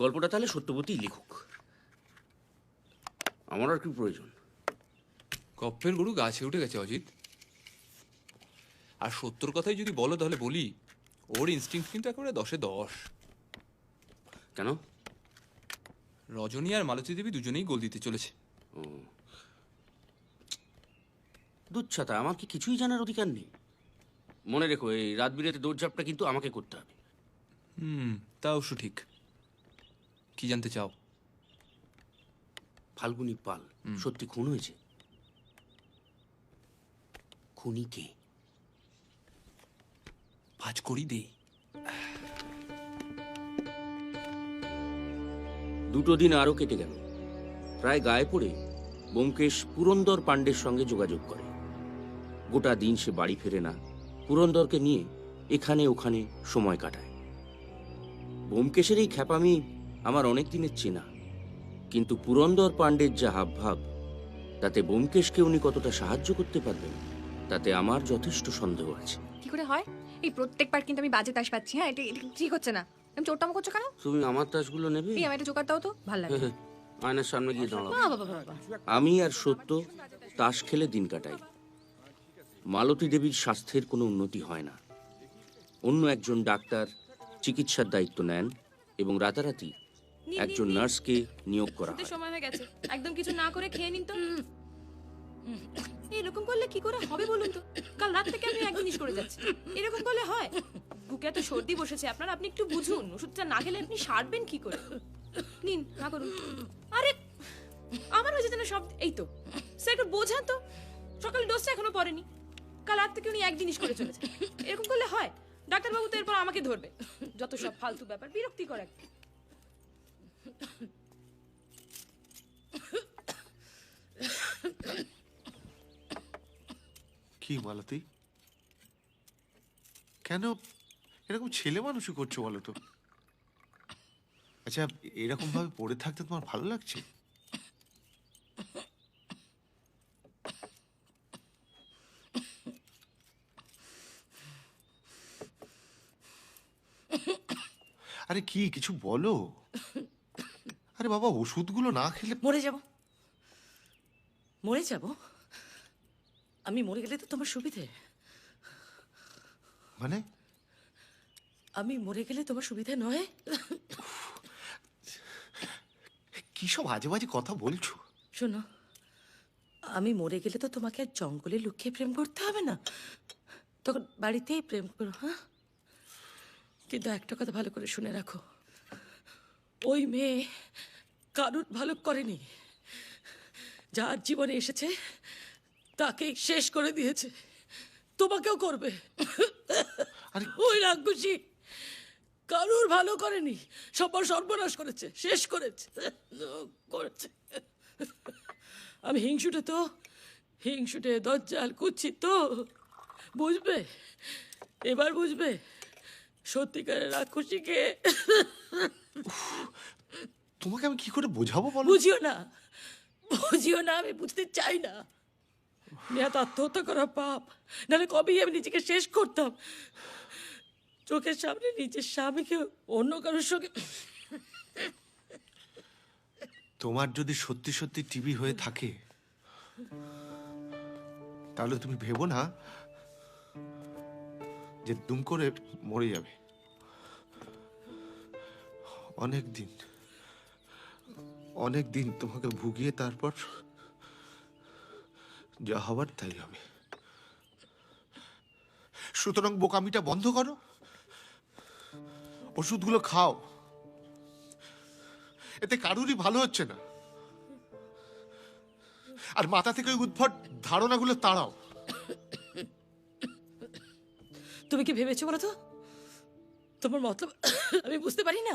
গল্পটা তাহলে সত্যবতী লিখুক, আমার আর কি প্রয়োজন? গপ্পের গরু গাছে উঠে গেছে অজিত। আর সত্যর কথাই যদি বলো তাহলে বলি, ওর ইনস্টিংক্ট কিন্তু একেবারে 10-এ 10। কেন? রজনী আর মালতী দেবী দুজনেই গোল দিতে চলেছে। দুচ্ছাতা, আমার কি কিছুই জানার অধিকার নেই? মনে রেখো, এই রাত বিরেতে দৌড়ঝাঁপটা কিন্তু আমাকে করতে হবে। তা অবশ্য ঠিক। কি জানতে চাও? ফাল্গুনি পাল সত্যি খুন হয়েছে? খুনি কে? ভাজ করি দে। 2 দিন আরো কেটে গেল। প্রায় গায়ে পড়ে ব্যোমকেশ পুরন্দর পাণ্ডের সঙ্গে যোগাযোগ করে। গোটা দিন সে বাড়ি ফেরে না, পুরন্দরকে নিয়ে এখানে ওখানে সময় কাটায়। ব্যোমকেশের এই খ্যাপামি আমার অনেক দিনের চেনা, কিন্তু পুরন্দর পাণ্ডের যা হাবভাব, তাতে ব্যোমকেশকে উনি কতটা সাহায্য করতে পারবেন তাতে আমার যথেষ্ট সন্দেহ আছে। কি করে হয়? এই প্রত্যেকবার কিন্তু আমি বাজে তাস পাচ্ছি। হ্যাঁ, এটা ঠিক হচ্ছে না। তুমি চোরটামো করছো কেন? তুমি আমার তাসগুলো নেবে? এই আমার একটা জোগাড় দাও তো, ভালো লাগে। আয়নার সামনে গিয়ে দাঁড়াও। বাবা বাবা বাবা। আমি আর সত্য তাস খেলে দিন কাটাই। মালতী দেবীর স্বাস্থ্যের কোনো উন্নতি হয় না। অন্য একজন ডাক্তার চিকিৎসার দায়িত্ব নেন এবং রাতারাতি একজন নার্সকে নিয়োগ করা হয়। সময় হয়ে গেছে, একদম কিছু না করে খেয়ে নিন তো। এরকম করলে কি করে হবে বলুন তো? কাল রাত থেকে আমি এক জিনিস করে যাচ্ছি, এরকম করলে হয়? বুকে এত সর্দি বসেছে আপনার, আপনি একটু বুঝুন। ওষুধটা না খেলে আপনি সারবেন কি করে? নিন, না করুন। আরে আমার হয়েছে যেন সব। এই তো স্যার, একটু বোঝান তো। সকাল ডোজটা এখনো পড়েনি, কাল রাত থেকে উনি এক জিনিস করে চলেছে। এরকম করলে হয়? ডাক্তারবাবু তো এরপর আমাকে ধরবে। যত সব ফালতু ব্যাপার, বিরক্তিকর একটা। কি মালতী, কেন এরকম ছেলে মানুষই করছো বলো তো? আচ্ছা, এরকম ভাবে পড়ে থাকতে তোমার ভালো লাগছে? আরে কি, কিছু বলো। আরে বাবা, ওষুধগুলো না খেলে মরে যাব, মরে যাব। আমি মরে গেলে তো তোমার সুবিধে। মানে? আমি মরে গেলে তোমার সুবিধে নয়? কি সব আজে বাজে কথা বলছো? শোনো, আমি মরে গেলে তো তোমাকে আর জঙ্গলে লুকিয়ে প্রেম করতে হবে না, তখন বাড়িতেই প্রেম করো। হ্যাঁ, কিন্তু একটা কথা ভালো করে শুনে রাখো, ওই মেয়ে কারুর ভালো করেনি। যার জীবনে এসেছে তাকে শেষ করে দিয়েছে, তোমাকেও করবে। ওই রাক্ষসী কারুর ভালো করেনি, সবার সর্বনাশ করেছে, শেষ করেছে করেছে। আমি হিংসুটে দজ্জাল কুচ্ছি তো, বুঝবে এবার, বুঝবে সত্যিকারের রাক্ষসীকে। তোমাকে আমি কি করে বোঝাবো বলো? বুঝিও না, বুঝিও না, আমি বুঝতে চাই না। নেহাত আত্মহত্যা করা পাপ, নাহলে কবেই আমি নিজেকে শেষ করতাম। চোখের সামনে নিজের স্বামীকে অন্য কারোর সঙ্গে। তোমার যদি সত্যি সত্যি টিবি হয়ে থাকে তাহলে তুমি ভেবো না যে দুম করে মরে যাবে। অনেক দিন তোমাকে ভুগিয়ে তারপর যা হবার তাই হবে। সুতরাং বোকামিটা বন্ধ করো, ওষুধগুলো খাও, এতে কারুরই ভালো হচ্ছে না। আর মাথা থেকে ওই উদ্ভট ধারণাগুলো তাড়াও। তুমি কি ভেবেছো বলো তো? তোমার মতলব আমি বুঝতে পারি না।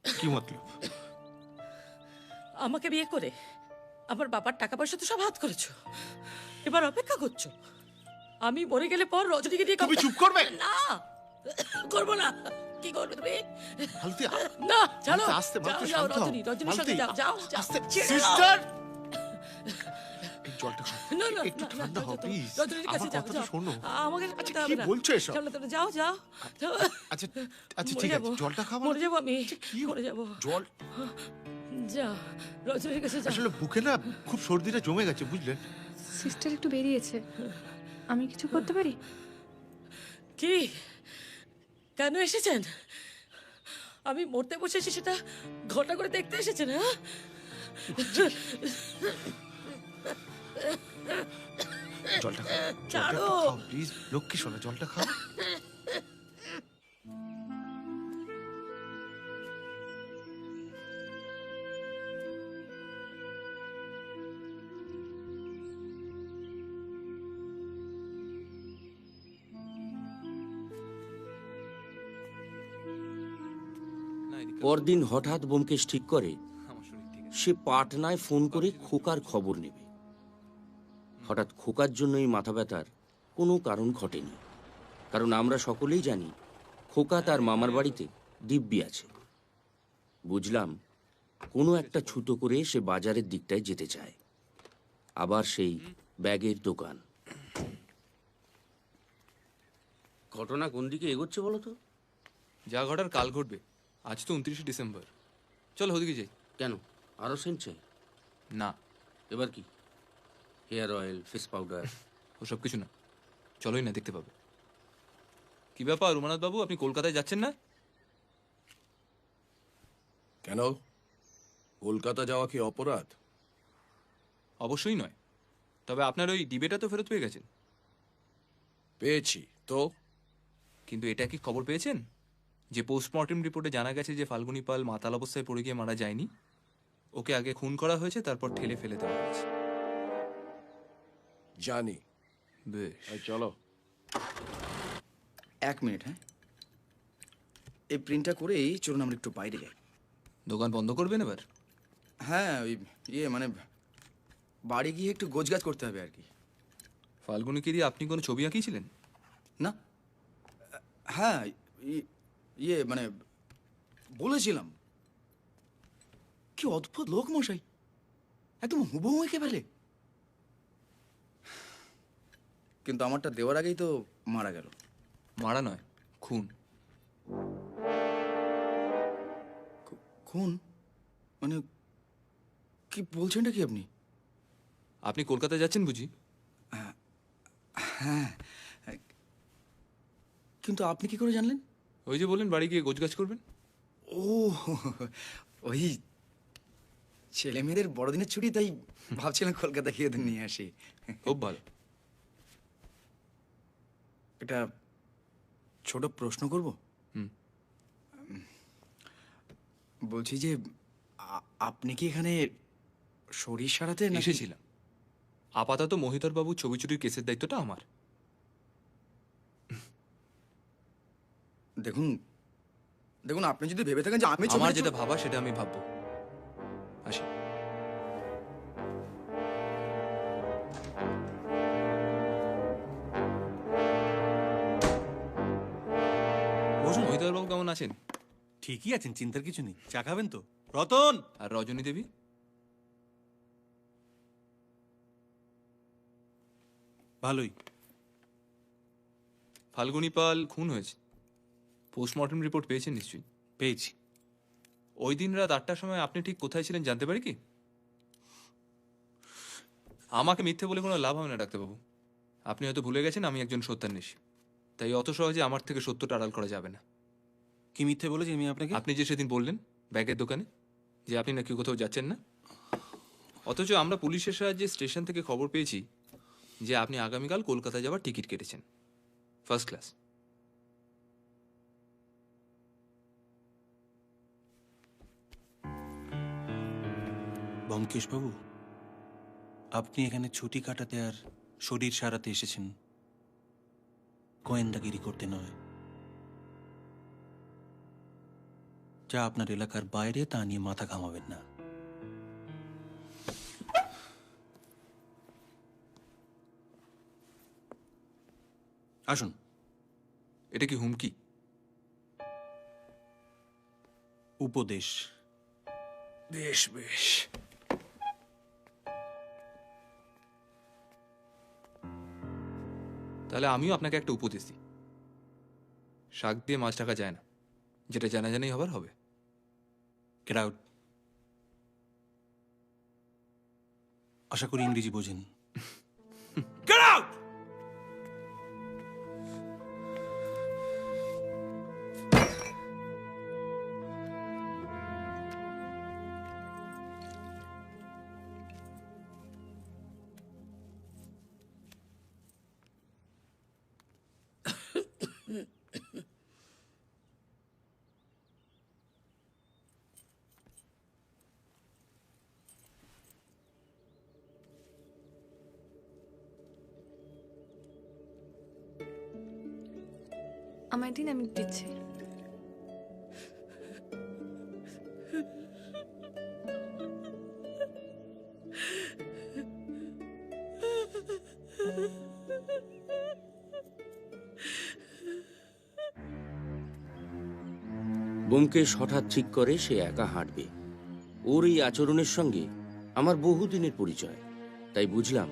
কি মতলব? আমাকে বিয়ে করে আমার বাবার টাকা পয়সা তো সব হাত করেছো, এবার অপেক্ষা করছো আমি মরে গেলে পর রজনীকে দিয়ে। তুমি চুপ করবে? না, করবো না। কি করবে তুমি? মালতী, না, চলো, আস্তে, যাও, যাও, রজনীর সঙ্গে যাও, যাও, যাও। সিস্টার, এই জলটা খাও। না, না, একটু না, ঠান্ডা না, হও যাও, প্লিজ। রজনীর কাছে আমার যাও, কথাটা যাও। শোনো। আমাকে আচ্ছা, যেতে কি হবে না। বলছো এসব? চলো, চলো, যাও, যাও, যাও। আচ্ছা, মরে ঠিক যাবো, আছে, জলটা খাবো। মরে যাবো আমি, মরে যাবো। জল, যাও, রজনীর কাছে যাও। আসলে বুকে না খুব সর্দিটা জমে গেছে, বুঝলেন? সিস্টার একটু বেরিয়েছে, আমি কিছু করতে পারি? কি, কেন এসেছেন? আমি মরতে বসেছি সেটা ঘটা করে দেখতে এসেছেন? হ্যাঁ, জলটা খাও, ছাড়ো। প্লিজ। লক্ষ্মী শোনো, জলটা খাও। পরদিন হঠাৎ ব্যোমকেশ ঠিক করে সে পাটনায় ফোন করে খোকার খবর নেবে। হঠাৎ খোকার জন্য এই মাথা ব্যথার কোনো কারণ ঘটেনি, কারণ আমরা সকলেই জানি খোকা তার মামার বাড়িতে দিব্যি আছে। বুঝলাম কোনো একটা ছুতো করে সে বাজারের দিকটায় যেতে চায়। আবার সেই ব্যাগের দোকান। ঘটনা কোন দিকে এগোচ্ছে বলো তো? যা ঘটার কাল ঘটবে। আজ তো 29শে ডিসেম্বর। চল ওদিকে যাই। কেন, আরো সেন্ট চাই? না, এবার কি? Hair oil, face powder? ওসব কিছু না, চলোই না, দেখতে পাবে। কি ব্যাপার উমানাথ বাবু, আপনি কলকাতায় যাচ্ছেন না? কেন, কলকাতা যাওয়া কি অপরাধ? অবশ্যই নয়, তবে আপনার ওই ডিবেটা তো ফেরত পেয়ে গেছেন। পেয়েছি তো। কিন্তু এটা কি খবর পেয়েছেন যে পোস্টমর্টেম রিপোর্টে জানা গেছে যে ফাল্গুনী পাল মাতাল অবস্থায় পড়ে গিয়ে মারা যায়নি, ওকে আগে খুন করা হয়েছে, তারপর ঠেলে ফেলে দেওয়া হয়েছে। জানি। বেশ, এই চলো। 1 মিনিট, হ্যাঁ? এই প্রিন্টটা করেই চলুন আমরা একটু বাইরে যাই। দোকান বন্ধ করবেন এবার? হ্যাঁ, ওই মানে বাড়ি গিয়ে একটু গোছগাছ করতে হবে আর কি। ফাল্গুনীকে দিয়ে আপনি কোনো ছবি আঁকিয়েছিলেন? না, হ্যাঁ, মানে বলেছিলাম। কি অদ্ভুত লোক মশাই, একদম হুবহু একেবারে। কিন্তু আমারটা দেওয়ার আগেই তো মারা গেল। মারা নয়, খুন। খুন? মানে কি বলছেনটা কি আপনি? আপনি কলকাতায় যাচ্ছেন বুঝি? হ্যাঁ, কিন্তু আপনি কি করে জানলেন? ওই যে বললেন বাড়ি গিয়ে গোছগাছ করবেন। ও, ওই ছেলে মেয়েদের বড়দিনের ছুটি, তাই ভাবছিলাম কলকাতা গিয়ে ওদের নিয়ে আসি। খুব ভালো। এটা ছোট প্রশ্ন করব? বলছি যে আপনি কি এখানে শরীর সারাতে এসেছিলাম। আপাতত মহিধর বাবু ছবি চুরির কেসের দায়িত্বটা আমার। দেখুন আপনি যদি ভেবে থাকেন যে আমি আমার যেটা ভাবা সেটা আমি ভাববো। আসি। মহিধর বাবু কেমন আছেন? ঠিকই আছেন, চিন্তার কিছু নেই। চা খাবেন তো? রতন! আর রজনী দেবী? ভালোই। ফাল্গুনী পাল খুন হয়েছে, পোস্টমর্টেম রিপোর্ট পেয়েছেন নিশ্চয়ই? পেয়েছি। ওই দিন রাত 8টার সময় আপনি ঠিক কোথায় ছিলেন জানতে পারি কি? আমাকে মিথ্যে বলে কোনো লাভ হবে না ডাক্তারবাবু। আপনি হয়তো ভুলে গেছেন আমি একজন সত্যান্বেষী, তাই অত সহজে আমার থেকে সত্যটা আড়াল করা যাবে না। কি মিথ্যে বলেছি আমি আপনাকে? আপনি যে সেদিন বললেন ব্যাগের দোকানে যে আপনি নাকি কোথাও যাচ্ছেন না, অথচ আমরা পুলিশের সাহায্যে স্টেশন থেকে খবর পেয়েছি যে আপনি আগামীকাল কলকাতা যাওয়ার টিকিট কেটেছেন, ফার্স্ট ক্লাস। ব্যোমকেশ বাবু, আপনি এখানে ছুটি কাটাতে আর শরীর সারাতে এসেছেন, গোয়েন্দাগিরি করতে নয়। যা আপনার এলাকার বাইরে তা নিয়ে মাথা ঘামাবেন না। আসুন। এটা কি হুমকি? উপদেশ। বেশ বেশ। তাহলে আমিও আপনাকে একটা উপদেশ দিই, শাক দিয়ে মাছ ঢাকা যায় না, যেটা জানাজানি হবার হবে। Get out. আশা করি ইংরেজি বোঝেন। Get out! আমায় দিন, আমি দিচ্ছি। ব্যোমকেশ হঠাৎ ঠিক করে সে একা হাঁটবে। ওর এই আচরণের সঙ্গে আমার বহুদিনের পরিচয়, তাই বুঝলাম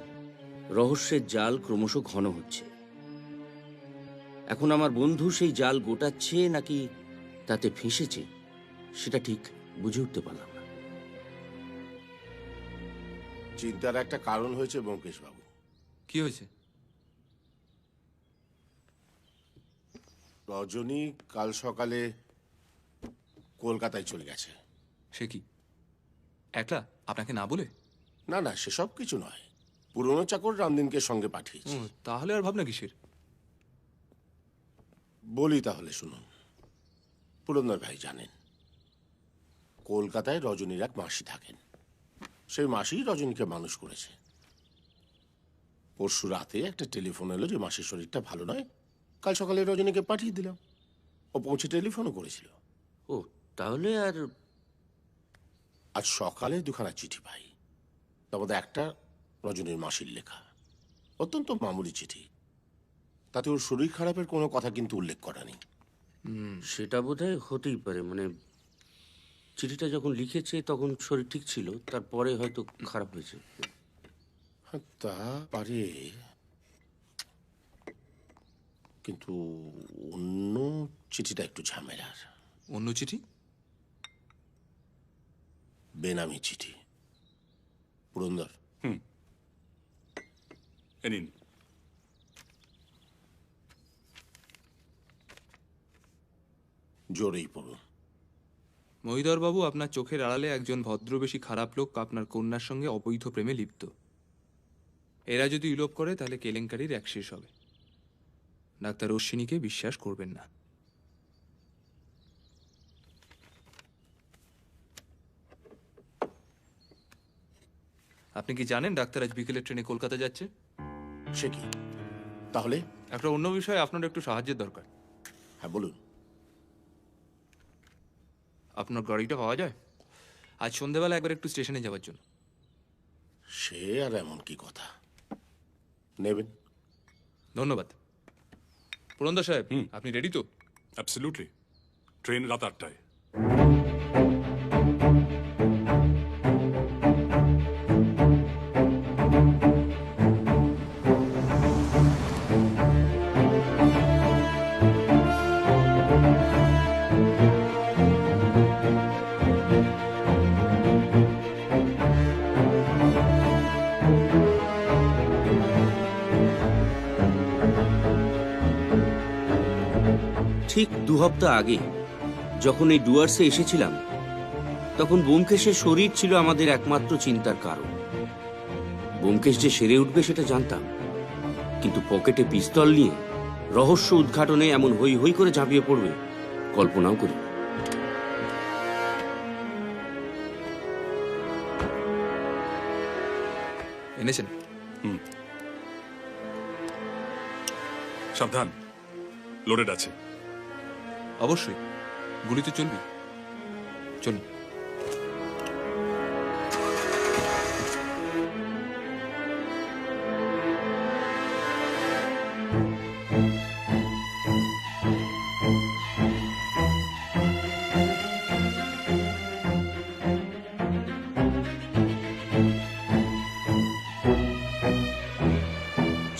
রহস্যের জাল ক্রমশ ঘন হচ্ছে। এখন আমার বন্ধু সেই জাল গোটাচ্ছে নাকি তাতে ফেঁসেছে সেটা ঠিক বুঝে উঠতে পারলাম না। চিন্তার একটা কারণ হয়েছে ব্যোমকেশ বাবু। কি হয়েছে? রজনী কাল সকালে কলকাতায় চলে গেছে। সে কি একলা, আপনাকে না বলে? না না, সেসব কিছু নয়, পুরনো চাকর রামদিনকে সঙ্গে পাঠিয়েছে। তাহলে আর ভাবনা কিসের? বলি তাহলে শুনুন। পুরন্দর ভাই জানেন কলকাতায় রজনীর এক মাসি থাকেন। সেই মাসি রজনীকে মানুষ করেছে। পরশু রাতে একটা টেলিফোন এলো যে মাসির শরীরটা ভালো নয়, কাল সকালে রজনীকে পাঠিয়ে দিলাম। ও পৌঁছে টেলিফোনও করেছিল। ও তাহলে আর আজ সকালে দুখানা চিঠি পাই, তার মধ্যে একটা রজনীর মাসির লেখা, অত্যন্ত মামুলি চিঠি। তাতে ওর শরীর খারাপের কোনো কথা কিন্তু উল্লেখ করা নেই। সেটা বোধহয় হতেই পারে, মানে চিঠিটা যখন লিখেছে তখন শরীর ঠিক ছিল, তারপরে হয়তো খারাপ হয়েছে। তা পারে, কিন্তু অন্য চিঠিটা একটু ঝামেলার। অন্য চিঠি? বেনামি চিঠি। পুরন্দর, এ নিন। জোরেই পড়ুন। মহিধর বাবু, আপনার চোখের আড়ালে একজন ভদ্রবেশী খারাপ লোক আপনার কন্যার সঙ্গে অবৈধ প্রেমে লিপ্ত। এরা যদি ইলোপ করে তাহলে কেলেঙ্কারির এক শেষ হবে। ডাক্তার অশ্বিনীকে বিশ্বাস করবেন না। আপনি কি জানেন ডাক্তার আজ বিকেলের ট্রেনে কলকাতা যাচ্ছে? সে কি? তাহলে একটা অন্য বিষয়ে আপনার একটু সাহায্যের দরকার। হ্যাঁ বলুন। আপনার গাড়িটা পাওয়া যায়? আজ সন্ধ্যাবেলা একবার একটু স্টেশনে যাওয়ার জন্য। সে আর এমন কি কথা, নেবেন? ধন্যবাদ। পুরন্দর সাহেব, আপনি রেডি তো? অ্যাবসলিউটলি। ট্রেন রাত 8টায়। ঠিক 2 সপ্তাহ আগে যখন এই ডুয়ার্সে এসেছিলাম, তখন ব্যোমকেশের শরীর ছিল আমাদের একমাত্র চিন্তার কারণ। ব্যোমকেশ যে সেরে উঠবে সেটা জানতাম, কিন্তু পকেটে পিস্তল নিয়ে রহস্য উদ্ঘাটনে এমন হই হই করে ঝাঁপিয়ে পড়বে কল্পনাও করি। এনেছেন? সাবধান, লোডেড আছে। অবশ্যই, গুলি তো চলবে। চলুন।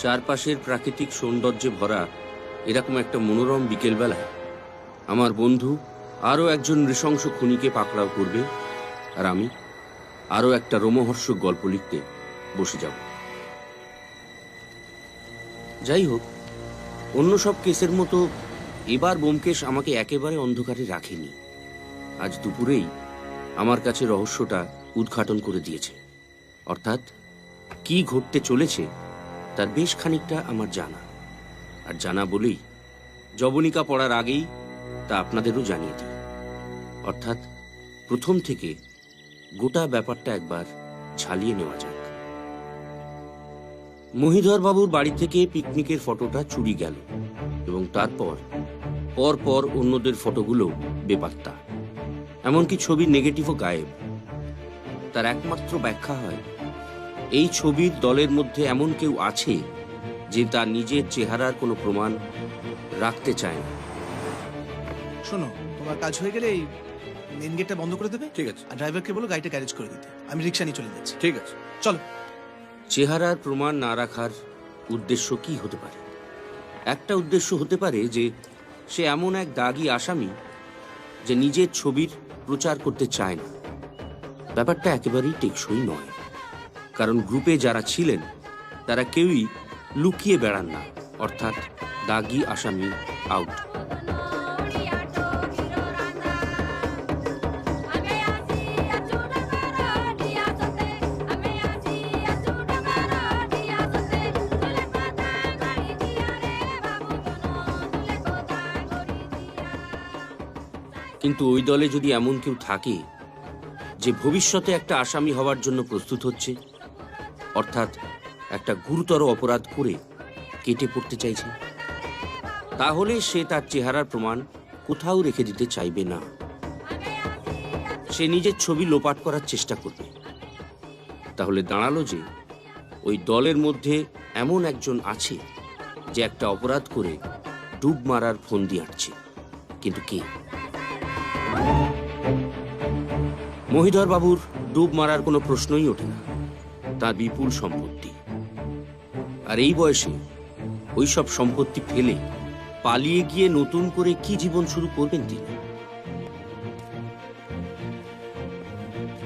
চারপাশের প্রাকৃতিক সৌন্দর্যে ভরা এরকম একটা মনোরম বিকেলবেলায় আমার বন্ধু আরও একজন নৃশংস খুনিকে পাকড়াও করবে, আর আমি আরও একটা রোমহর্ষক গল্প লিখতে বসে যাব। যাই হোক, অন্য সব কেসের মতো এবার ব্যোমকেশ আমাকে একেবারে অন্ধকারে রাখেনি। আজ দুপুরেই আমার কাছে রহস্যটা উদ্ঘাটন করে দিয়েছে। অর্থাৎ কি ঘটতে চলেছে তার বেশ খানিকটা আমার জানা, আর জানা বলেই জবনিকা পড়ার আগেই তা আপনাদেরও জানিয়ে দিই। অর্থাৎ প্রথম থেকে গোটা ব্যাপারটা একবার ঝালিয়ে নেওয়া যাক। মহিধর বাবুর বাড়ি থেকে পিকনিকের ফটোটা চুরি গেল, এবং তারপর পর অন্যদের ফটোগুলো বেপাত্তা, এমনকি ছবির নেগেটিভও গায়েব। তার একমাত্র ব্যাখ্যা হয় এই ছবির দলের মধ্যে এমন কেউ আছে যে তার নিজের চেহারার কোনো প্রমাণ রাখতে চায় না। শোনো, তোমার তোমার কাজ হয়ে গেলে এই মেন গেটটা বন্ধ করে দেবে, ঠিক আছে। আর ড্রাইভারকে বলো গাড়িটা গ্যারেজ করে দিতে, আমি রিক্সা নিয়ে চলে যাচ্ছি। ঠিক আছে। চলো। চেহারার প্রমাণ না রাখার উদ্দেশ্য কি হতে পারে? একটা উদ্দেশ্য হতে পারে যে সে এমন এক দাগী আসামি যে নিজের ছবির প্রচার করতে চায় না। ব্যাপারটা একেবারেই টেকসই নয়, কারণ গ্রুপে যারা ছিলেন তারা কেউই লুকিয়ে বেড়ান না, অর্থাৎ দাগী আসামি আউট। কিন্তু ওই দলে যদি এমন কেউ থাকে যে ভবিষ্যতে একটা আসামি হওয়ার জন্য প্রস্তুত হচ্ছে, অর্থাৎ একটা গুরুতর অপরাধ করে কেটে পড়তে চাইছে, তাহলে সে তার চেহারার প্রমাণ কোথাও রেখে দিতে চাইবে না। সে নিজের ছবি লোপাট করার চেষ্টা করবে। তাহলে দাঁড়ালো যে ওই দলের মধ্যে এমন একজন আছে যে একটা অপরাধ করে ডুব মারার ফন্দি আঁটছে। কিন্তু কে? মহিধর বাবুর ডুব মারার কোনো প্রশ্নই ওঠে না। তার বিপুল সম্পত্তি, আর এই বয়সে ওই সব সম্পত্তি ফেলে পালিয়ে গিয়ে নতুন করে কি জীবন শুরু করবেন তিনি?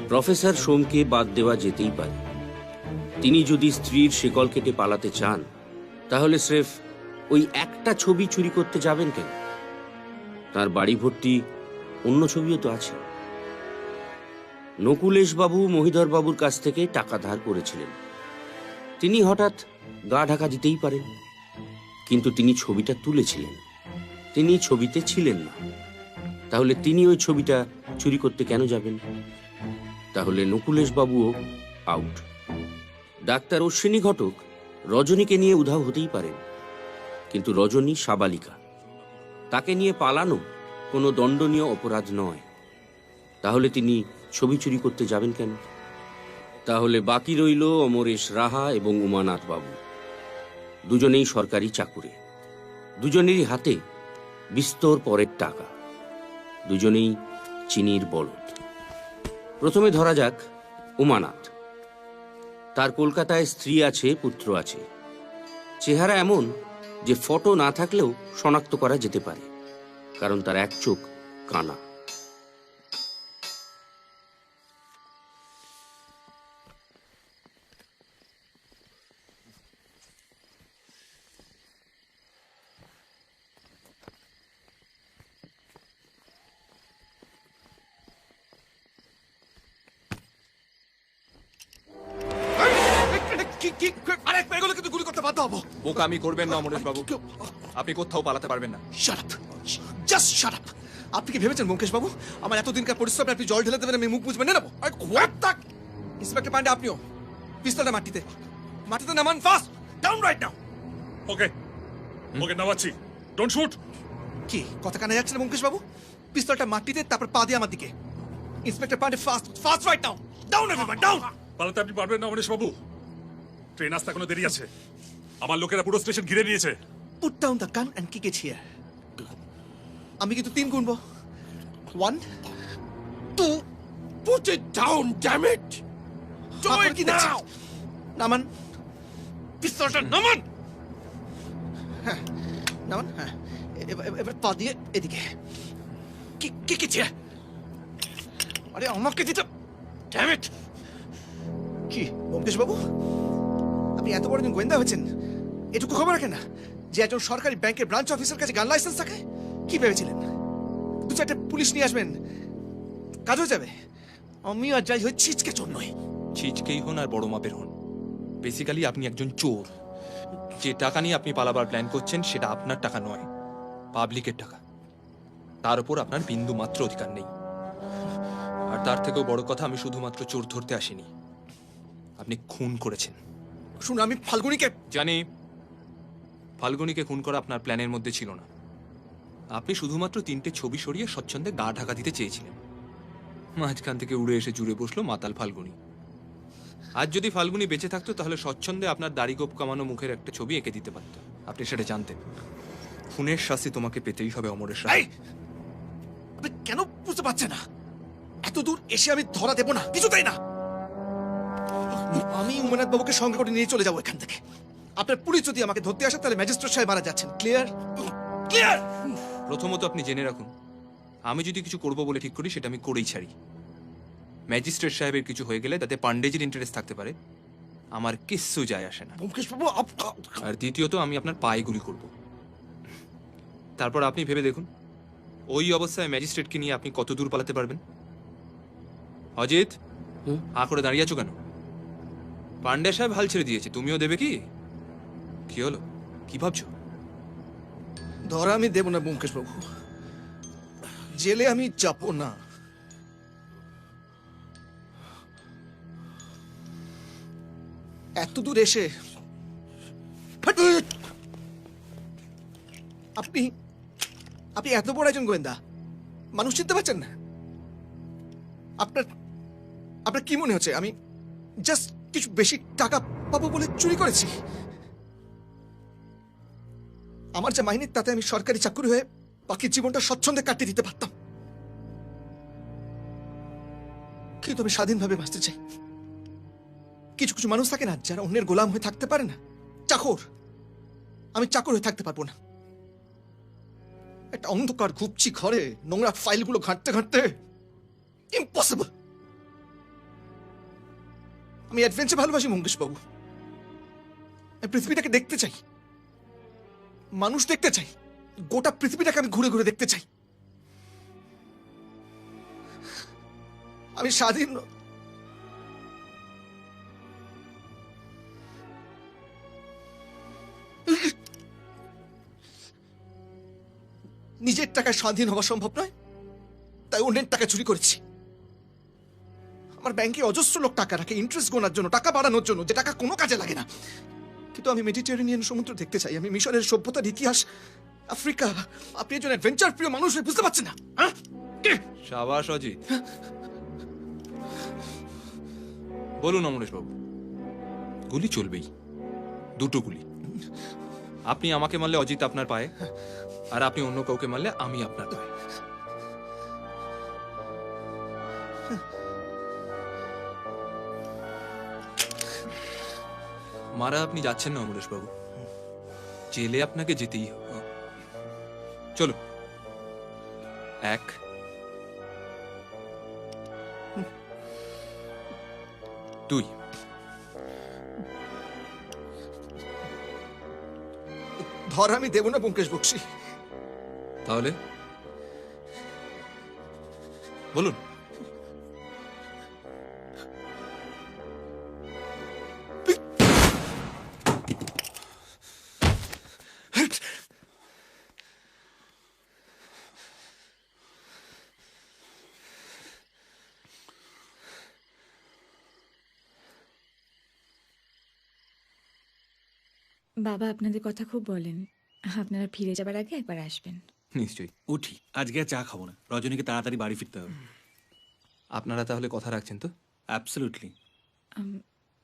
প্রফেসর সোমকে বাদ দেওয়া যেতেই পারে। তিনি যদি স্ত্রীর শেকল কেটে পালাতে চান, তাহলে স্রেফ ওই একটা ছবি চুরি করতে যাবেন কেন? তার বাড়ি ভর্তি অন্য ছবিও তো আছে। নকুলেশ বাবু মহিধর বাবুর কাছ থেকে টাকা ধার করেছিলেন। তিনি হঠাৎ গা ঢাকা দিতেই পারেন, কিন্তু তিনি ছবিটা তুলেছিলেন, তিনি ছবিতে ছিলেন না। তাহলে তিনি ওই ছবিটা চুরি করতে কেন যাবেন? তাহলে নকুলেশ বাবুও আউট। ডাক্তার অশ্বিনী ঘটক রজনীকে নিয়ে উধাও হতেই পারেন, কিন্তু রজনী সাবালিকা, তাকে নিয়ে পালানো কোনো দণ্ডনীয় অপরাধ নয়। তাহলে তিনি ছবি চুরি করতে যাবেন কেন? তাহলে বাকি রইল অমরেশ রাহা এবং উমানাথ বাবু। দুজনেই সরকারি চাকুরে, দুজনেরই হাতে বিস্তর পরের টাকা, দুজনেই চিনির বলদ। প্রথমে ধরা যাক উমানাথ। তার কলকাতায় স্ত্রী আছে, পুত্র আছে। চেহারা এমন যে ফটো না থাকলেও শনাক্ত করা যেতে পারে, কারণ তার এক চোখ কানা। এগুলো কিন্তু গুলি করতে বাধ্য হবো। বোকামি করবেন না অমরেশ বাবু, আপনি কোথাও পালাতে পারবেন না। Shut up, just shut up. আপনি কি ভেবেছেন মুকেশ বাবু আমার এতদিনকার পরিশ্রমে আপনি জল ঢেলে দেবেন, আমি মুখ বুঝবেন নেবো? ইন্সপেক্টর পান্ডে, আপনিও পিস্তলটা মাটিতে মাটিতে নামান, fast down right now. Okay okay, নামাচ্ছি। Don't shoot. কি কথা কানে যাচ্ছে না মুকেশ বাবু? পিস্তলটা মাটিতে, তারপর পা দিয়ে আমার দিকে। Inspector Pandey, fast fast right now. Down everyone, down. পালাতে আপনি পারবেন না অমরেশ বাবু, ট্রেন আসতে এখনো দেরি আছে। আমার লোকেরা পুরো স্টেশন ঘিরে নিয়েছে। Put down the gun and kick it here. আমি কিন্তু 3 গুনবো। 1 2 Put it down, damn it! Do it now! নামান পিস্তলটা, নামান। হ্যাঁ নামান, হ্যাঁ এবার পা দিয়ে এদিকে। Kick it here. আরে আমাকে দিতে, ড্যাম ইট। কি ব্যোমকেশ বাবু, আপনি এত বড় দিন গোয়েন্দা হয়েছেন, এটুকু খবর রাখেন না যে একজন সরকারি ব্যাংকের ব্রাঞ্চ অফিসার কাছে গান লাইসেন্স থাকে? কি ভেবেছিলেন 2-4টে পুলিশ নিয়ে আসবেন, কাজ হয়ে যাবে? আমি আর যাই হই ছিচকে চোর নই। ছিচকেই হন আর বড় মাপের হন, বেসিক্যালি আপনি একজন চোর। যে টাকা নিয়ে আপনি পালাবার প্ল্যান করছেন সেটা আপনার টাকা নয়, পাবলিকের টাকা। তার উপর আপনার বিন্দু মাত্র অধিকার নেই। আর তার থেকেও বড় কথা, আমি শুধুমাত্র চোর ধরতে আসিনি, আপনি খুন করেছেন। শুনুন, আমি ফাল্গুনিকে জানি। ফাল্গুনিকে খুন করা আপনার প্ল্যানের মধ্যে ছিল না। আপনি শুধুমাত্র 3টে ছবি সরিয়ে স্বচ্ছন্দে গা ঢাকা দিতে চেয়েছিলেন। মাঝখান থেকে উড়ে এসে জুড়ে বসলো মাতাল ফাল্গুনি। আজ যদি ফাল্গুনি বেঁচে থাকতো তাহলে স্বচ্ছন্দে আপনার দাড়ি গোপ কামানো মুখের একটা ছবি এঁকে দিতে পারত। আপনি সেটা জানতেন। খুনের শাস্তি তোমাকে পেতেই হবে অমরেশ রায়। আপনি কেন বুঝতে পারছেন না? এত দূর এসে আমি ধরা দেব না, কিছুতেই না। আমি উমেনাথ বাবুকে সঙ্গে করে নিয়ে চলে যাবো এখান থেকে। আপনার পুলিশ যদি আমাকে ধরতে আসে তাহলে ম্যাজিস্ট্রেট সাহেব মারা যাচ্ছেন। ক্লিয়ার? ক্লিয়ার? প্রথমত আপনি জেনে রাখুন, আমি যদি কিছু করব বলে ঠিক করি সেটা আমি করেই ছাড়ি। ম্যাজিস্ট্রেট সাহেবের কিছু হয়ে গেলে তাতে পান্ডেজির ইন্টারেস্ট থাকতে পারে, আমার কিচ্ছু যায় আসে না। ব্যোমকেশ বাবু, আর দ্বিতীয়ত আমি আপনার পায়ে গুলি করব। তারপর আপনি ভেবে দেখুন ওই অবস্থায় ম্যাজিস্ট্রেটকে নিয়ে আপনি কত দূর পালাতে পারবেন। অজিত, হা করে দাঁড়িয়ে আছো কেন? পান্ডে সাহেব হাল ছেড়ে দিয়েছে, তুমিও দেবে কি? কি হলো, কি ভাবছো? ধরা আমি দেব না ব্যোমকেশ বাবু, জেলে আমি যাব না। এত দূর এসে আপনি আপনি এত বড় একজন গোয়েন্দা, মানুষ চিনতে পারছেন না? আপনার আপনার কি মনে হচ্ছে আমি জাস্ট কিছু বেশি টাকা পাবো বলে চুরি করেছি? আমার যে মাইনে তাতে আমি সরকারি চাকরি হয়ে বাকি জীবনটা স্বচ্ছন্দে কাটিয়ে দিতে পারতাম, কিন্তু আমি স্বাধীনভাবে বাঁচতে চাই। কিছু কিছু মানুষ থাকে না যারা অন্যের গোলাম হয়ে থাকতে পারে না, চাকর। আমি চাকর হয়ে থাকতে পারবো না। একটা অন্ধকার ঘুপচি ঘরে নোংরা ফাইলগুলো ঘাঁটতে ঘাঁটতে ইম্পসিবল। আমি অ্যাডভেঞ্চার ভালোবাসি ব্যোমকেশ বাবু। আমি পৃথিবীটাকে দেখতে চাই, মানুষ দেখতে চাই, গোটা পৃথিবীটাকে আমি ঘুরে ঘুরে দেখতে চাই। আমি স্বাধীন নিজের টাকায় স্বাধীন হওয়া সম্ভব নয়, তাই অন্যের টাকা চুরি করেছি। আমার ব্যাংকে অজস্র লোক টাকা রাখে ইন্টারেস্ট গোনার জন্য, টাকা বাড়ানোর জন্য, যে টাকা কোনো কাজে লাগে না। কিন্তু আমি মেডিটেরেনিয়ান সমুদ্র দেখতে চাই, আমি মিশরের সভ্যতার ইতিহাস, আফ্রিকা। আপনি একজন অ্যাডভেঞ্চার প্রিয় মানুষ হয়ে বুঝতে পারছেন না? সাবাস অজিত। বলুন অমরেশ বাবু, গুলি চলবেই, দুটো গুলি। আপনি আমাকে মারলে অজিত আপনার পায়ে, আর আপনি অন্য কাউকে মারলে আমি আপনার পায়ে। মারা আপনি যাচ্ছেন না অমরেশ বাবু, জেলে আপনাকে যেতেই হবে। চলো, 1 2 ধর আমি দেব না ব্যোমকেশ বক্সী। তাহলে বলুন। বাবা আপনাদের কথা খুব বলেন, আপনারা ফিরে যাবার আগে একবার আসবেন। নিশ্চয়ই। উঠি, আজকে আর চা খাবো না, রজনীকে তাড়াতাড়ি বাড়ি ফিরতে হবে। আপনারা তাহলে কথা রাখছেন তো? অ্যাবসলিউটলি।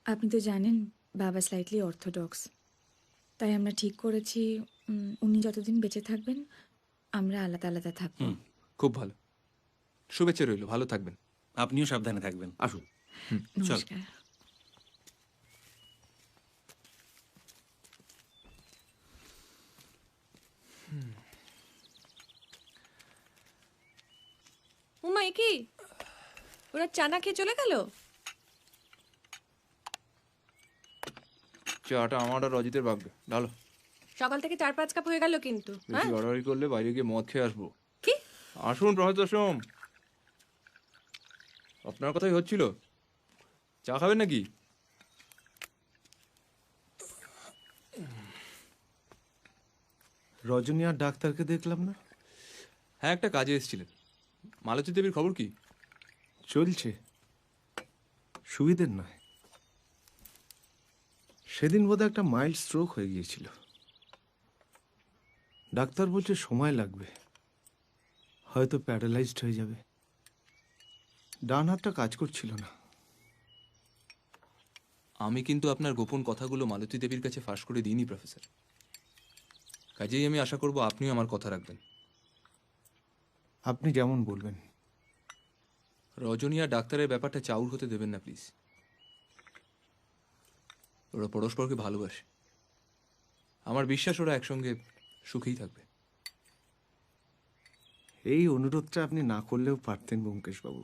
আপনি তো জানেন বাবা স্লাইটলি অর্থোডক্স, তাই আমরা ঠিক করেছি উনি যতদিন বেঁচে থাকবেন আমরা আলাদা আলাদা থাকবো। খুব ভালো, শুভেচ্ছা রইল, ভালো থাকবেন। আপনিও সাবধানে থাকবেন। আসুন। চল। নমস্কার। উমা, এ কি ওরা চানা খেয়ে চলে গেল? চাটা আমার আর রজিতের ভাগ্যে, ডালো। সকাল থেকে 4-5 কাপ হয়ে গেল কিন্তু। বেশি বাড়াবাড়ি করলে বাইরে গিয়ে মদ খেয়ে আসবো। কি? আসুন প্রফেসর সোম, আপনার কথাই হচ্ছিল। চা খাবেন নাকি? রজনী আর ডাক্তারকে দেখলাম না। হ্যাঁ, একটা কাজে এসেছিলেন। মালতী দেবীর খবর কি? চলছে, সুবিধের নয়। সেদিন বোধহয় একটা মাইল্ড স্ট্রোক হয়ে গিয়েছিল। ডাক্তার বলছে সময় লাগবে, হয়তো প্যারালাইজড হয়ে যাবে। ডান হাতটা কাজ করছিল না। আমি কিন্তু আপনার গোপন কথাগুলো মালতী দেবীর কাছে ফাঁস করে দিইনি প্রফেসর, কাজেই আমি আশা করব আপনিও আমার কথা রাখবেন। আপনি যেমন বলবেন। রজনী আর ডাক্তারের ব্যাপারটা চাউর হতে দেবেন না প্লিজ। ওরা পরস্পরকে ভালোবাসে, আমার বিশ্বাস ওরা একসঙ্গে সুখেই থাকবে। এই অনুরোধটা আপনি না করলেও পারতেন ব্যোমকেশবাবু।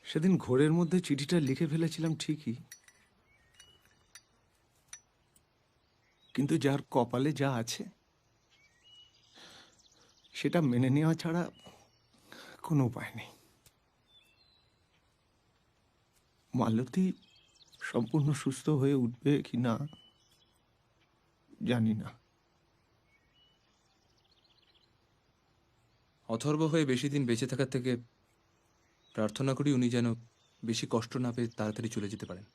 সেদিন ঘোরের মধ্যে চিঠিটা লিখে ফেলেছিলাম ঠিকই, কিন্তু যার কপালে যা আছে সেটা মেনে নেওয়া ছাড়া কোনো উপায় নেই। মালতী সম্পূর্ণ সুস্থ হয়ে উঠবে কি না জানি না। অথর্ব হয়ে বেশি দিন বেঁচে থাকার থেকে প্রার্থনা করি উনি যেন বেশি কষ্ট না পেয়ে তাড়াতাড়ি চলে যেতে পারেন।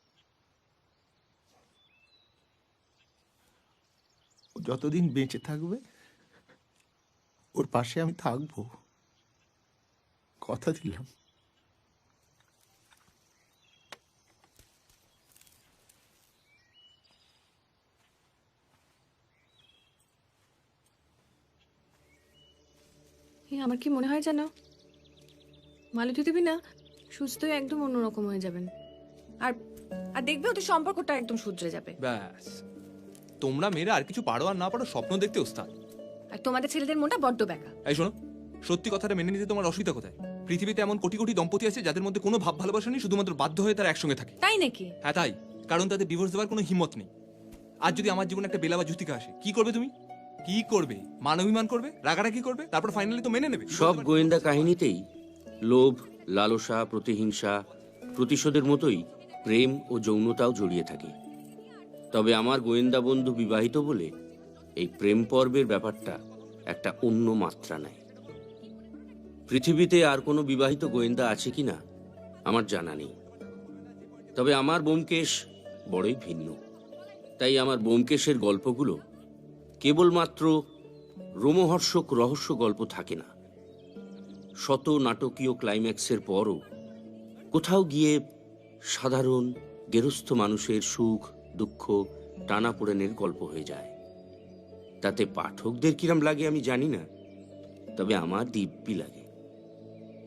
ও যতদিন বেঁচে থাকবে ওর পাশে আমি থাকবো, কথা দিলাম। আমার কি মনে হয় জানো, মালতী দেবী না সুস্থ হয়ে একদম অন্যরকম হয়ে যাবেন। আর আর দেখবে ওদের সম্পর্কটা একদম শুধরে যাবে। ব্যাস, তোমরা মেয়েরা আর কিছু পারো আর না পারো স্বপ্ন দেখতে ওস্তাদ। আর তোমাদের ছেলেদের মনটা বড্ড ব্যাকা। এই শোনো, সত্যি কথাটা মেনে নিতে তোমার অসুবিধা কোথায়? পৃথিবীতে এমন কোটি কোটি দম্পতি আছে যাদের মধ্যে কোনো ভাব ভালোবাসা নেই, শুধুমাত্র বাধ্য হয়ে তারা একসঙ্গে থাকে। তাই নাকি? হ্যাঁ তাই, কারণ তাদের ডিভোর্স দেওয়ার কোনো হিম্মত নেই। আজ যদি আমার জীবনে একটা বেলা বা জুতিকা আসে, কি করবে তুমি? কি করবে? মানবিমান করবে, রাগারাগি করবে, তারপর ফাইনালি তো মেনে নেবে। সব গোয়েন্দা কাহিনীতেই লোভ, লালসা, প্রতিহিংসা, প্রতিশোধের মতোই প্রেম ও যৌনতাও জড়িয়ে থাকে। তবে আমার গোয়েন্দা বন্ধু বিবাহিত বলে এই প্রেম পর্বের ব্যাপারটা একটা অন্য মাত্রা নেয়। পৃথিবীতে আর কোনো বিবাহিত গোয়েন্দা আছে কিনা আমার জানা নেই, তবে আমার ব্যোমকেশ বড়ই ভিন্ন। তাই আমার ব্যোমকেশের গল্পগুলো কেবলমাত্র রোমহর্ষক রহস্য গল্প থাকে না, শত নাটকীয় ক্লাইম্যাক্সের পরও কোথাও গিয়ে সাধারণ গেরস্থ মানুষের সুখ দুঃখ টানাপোড়েনের গল্প হয়ে যায়। তাতে পাঠকদের কিরম লাগে আমি জানি না, তবে আমার দিব্যি লাগে।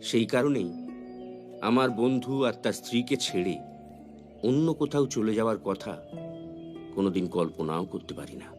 সেই কারণেই আমার বন্ধু আর তার স্ত্রীকে ছেড়ে অন্য কোথাও চলে যাওয়ার কথা কোনোদিন কল্পনাও করতে পারি না।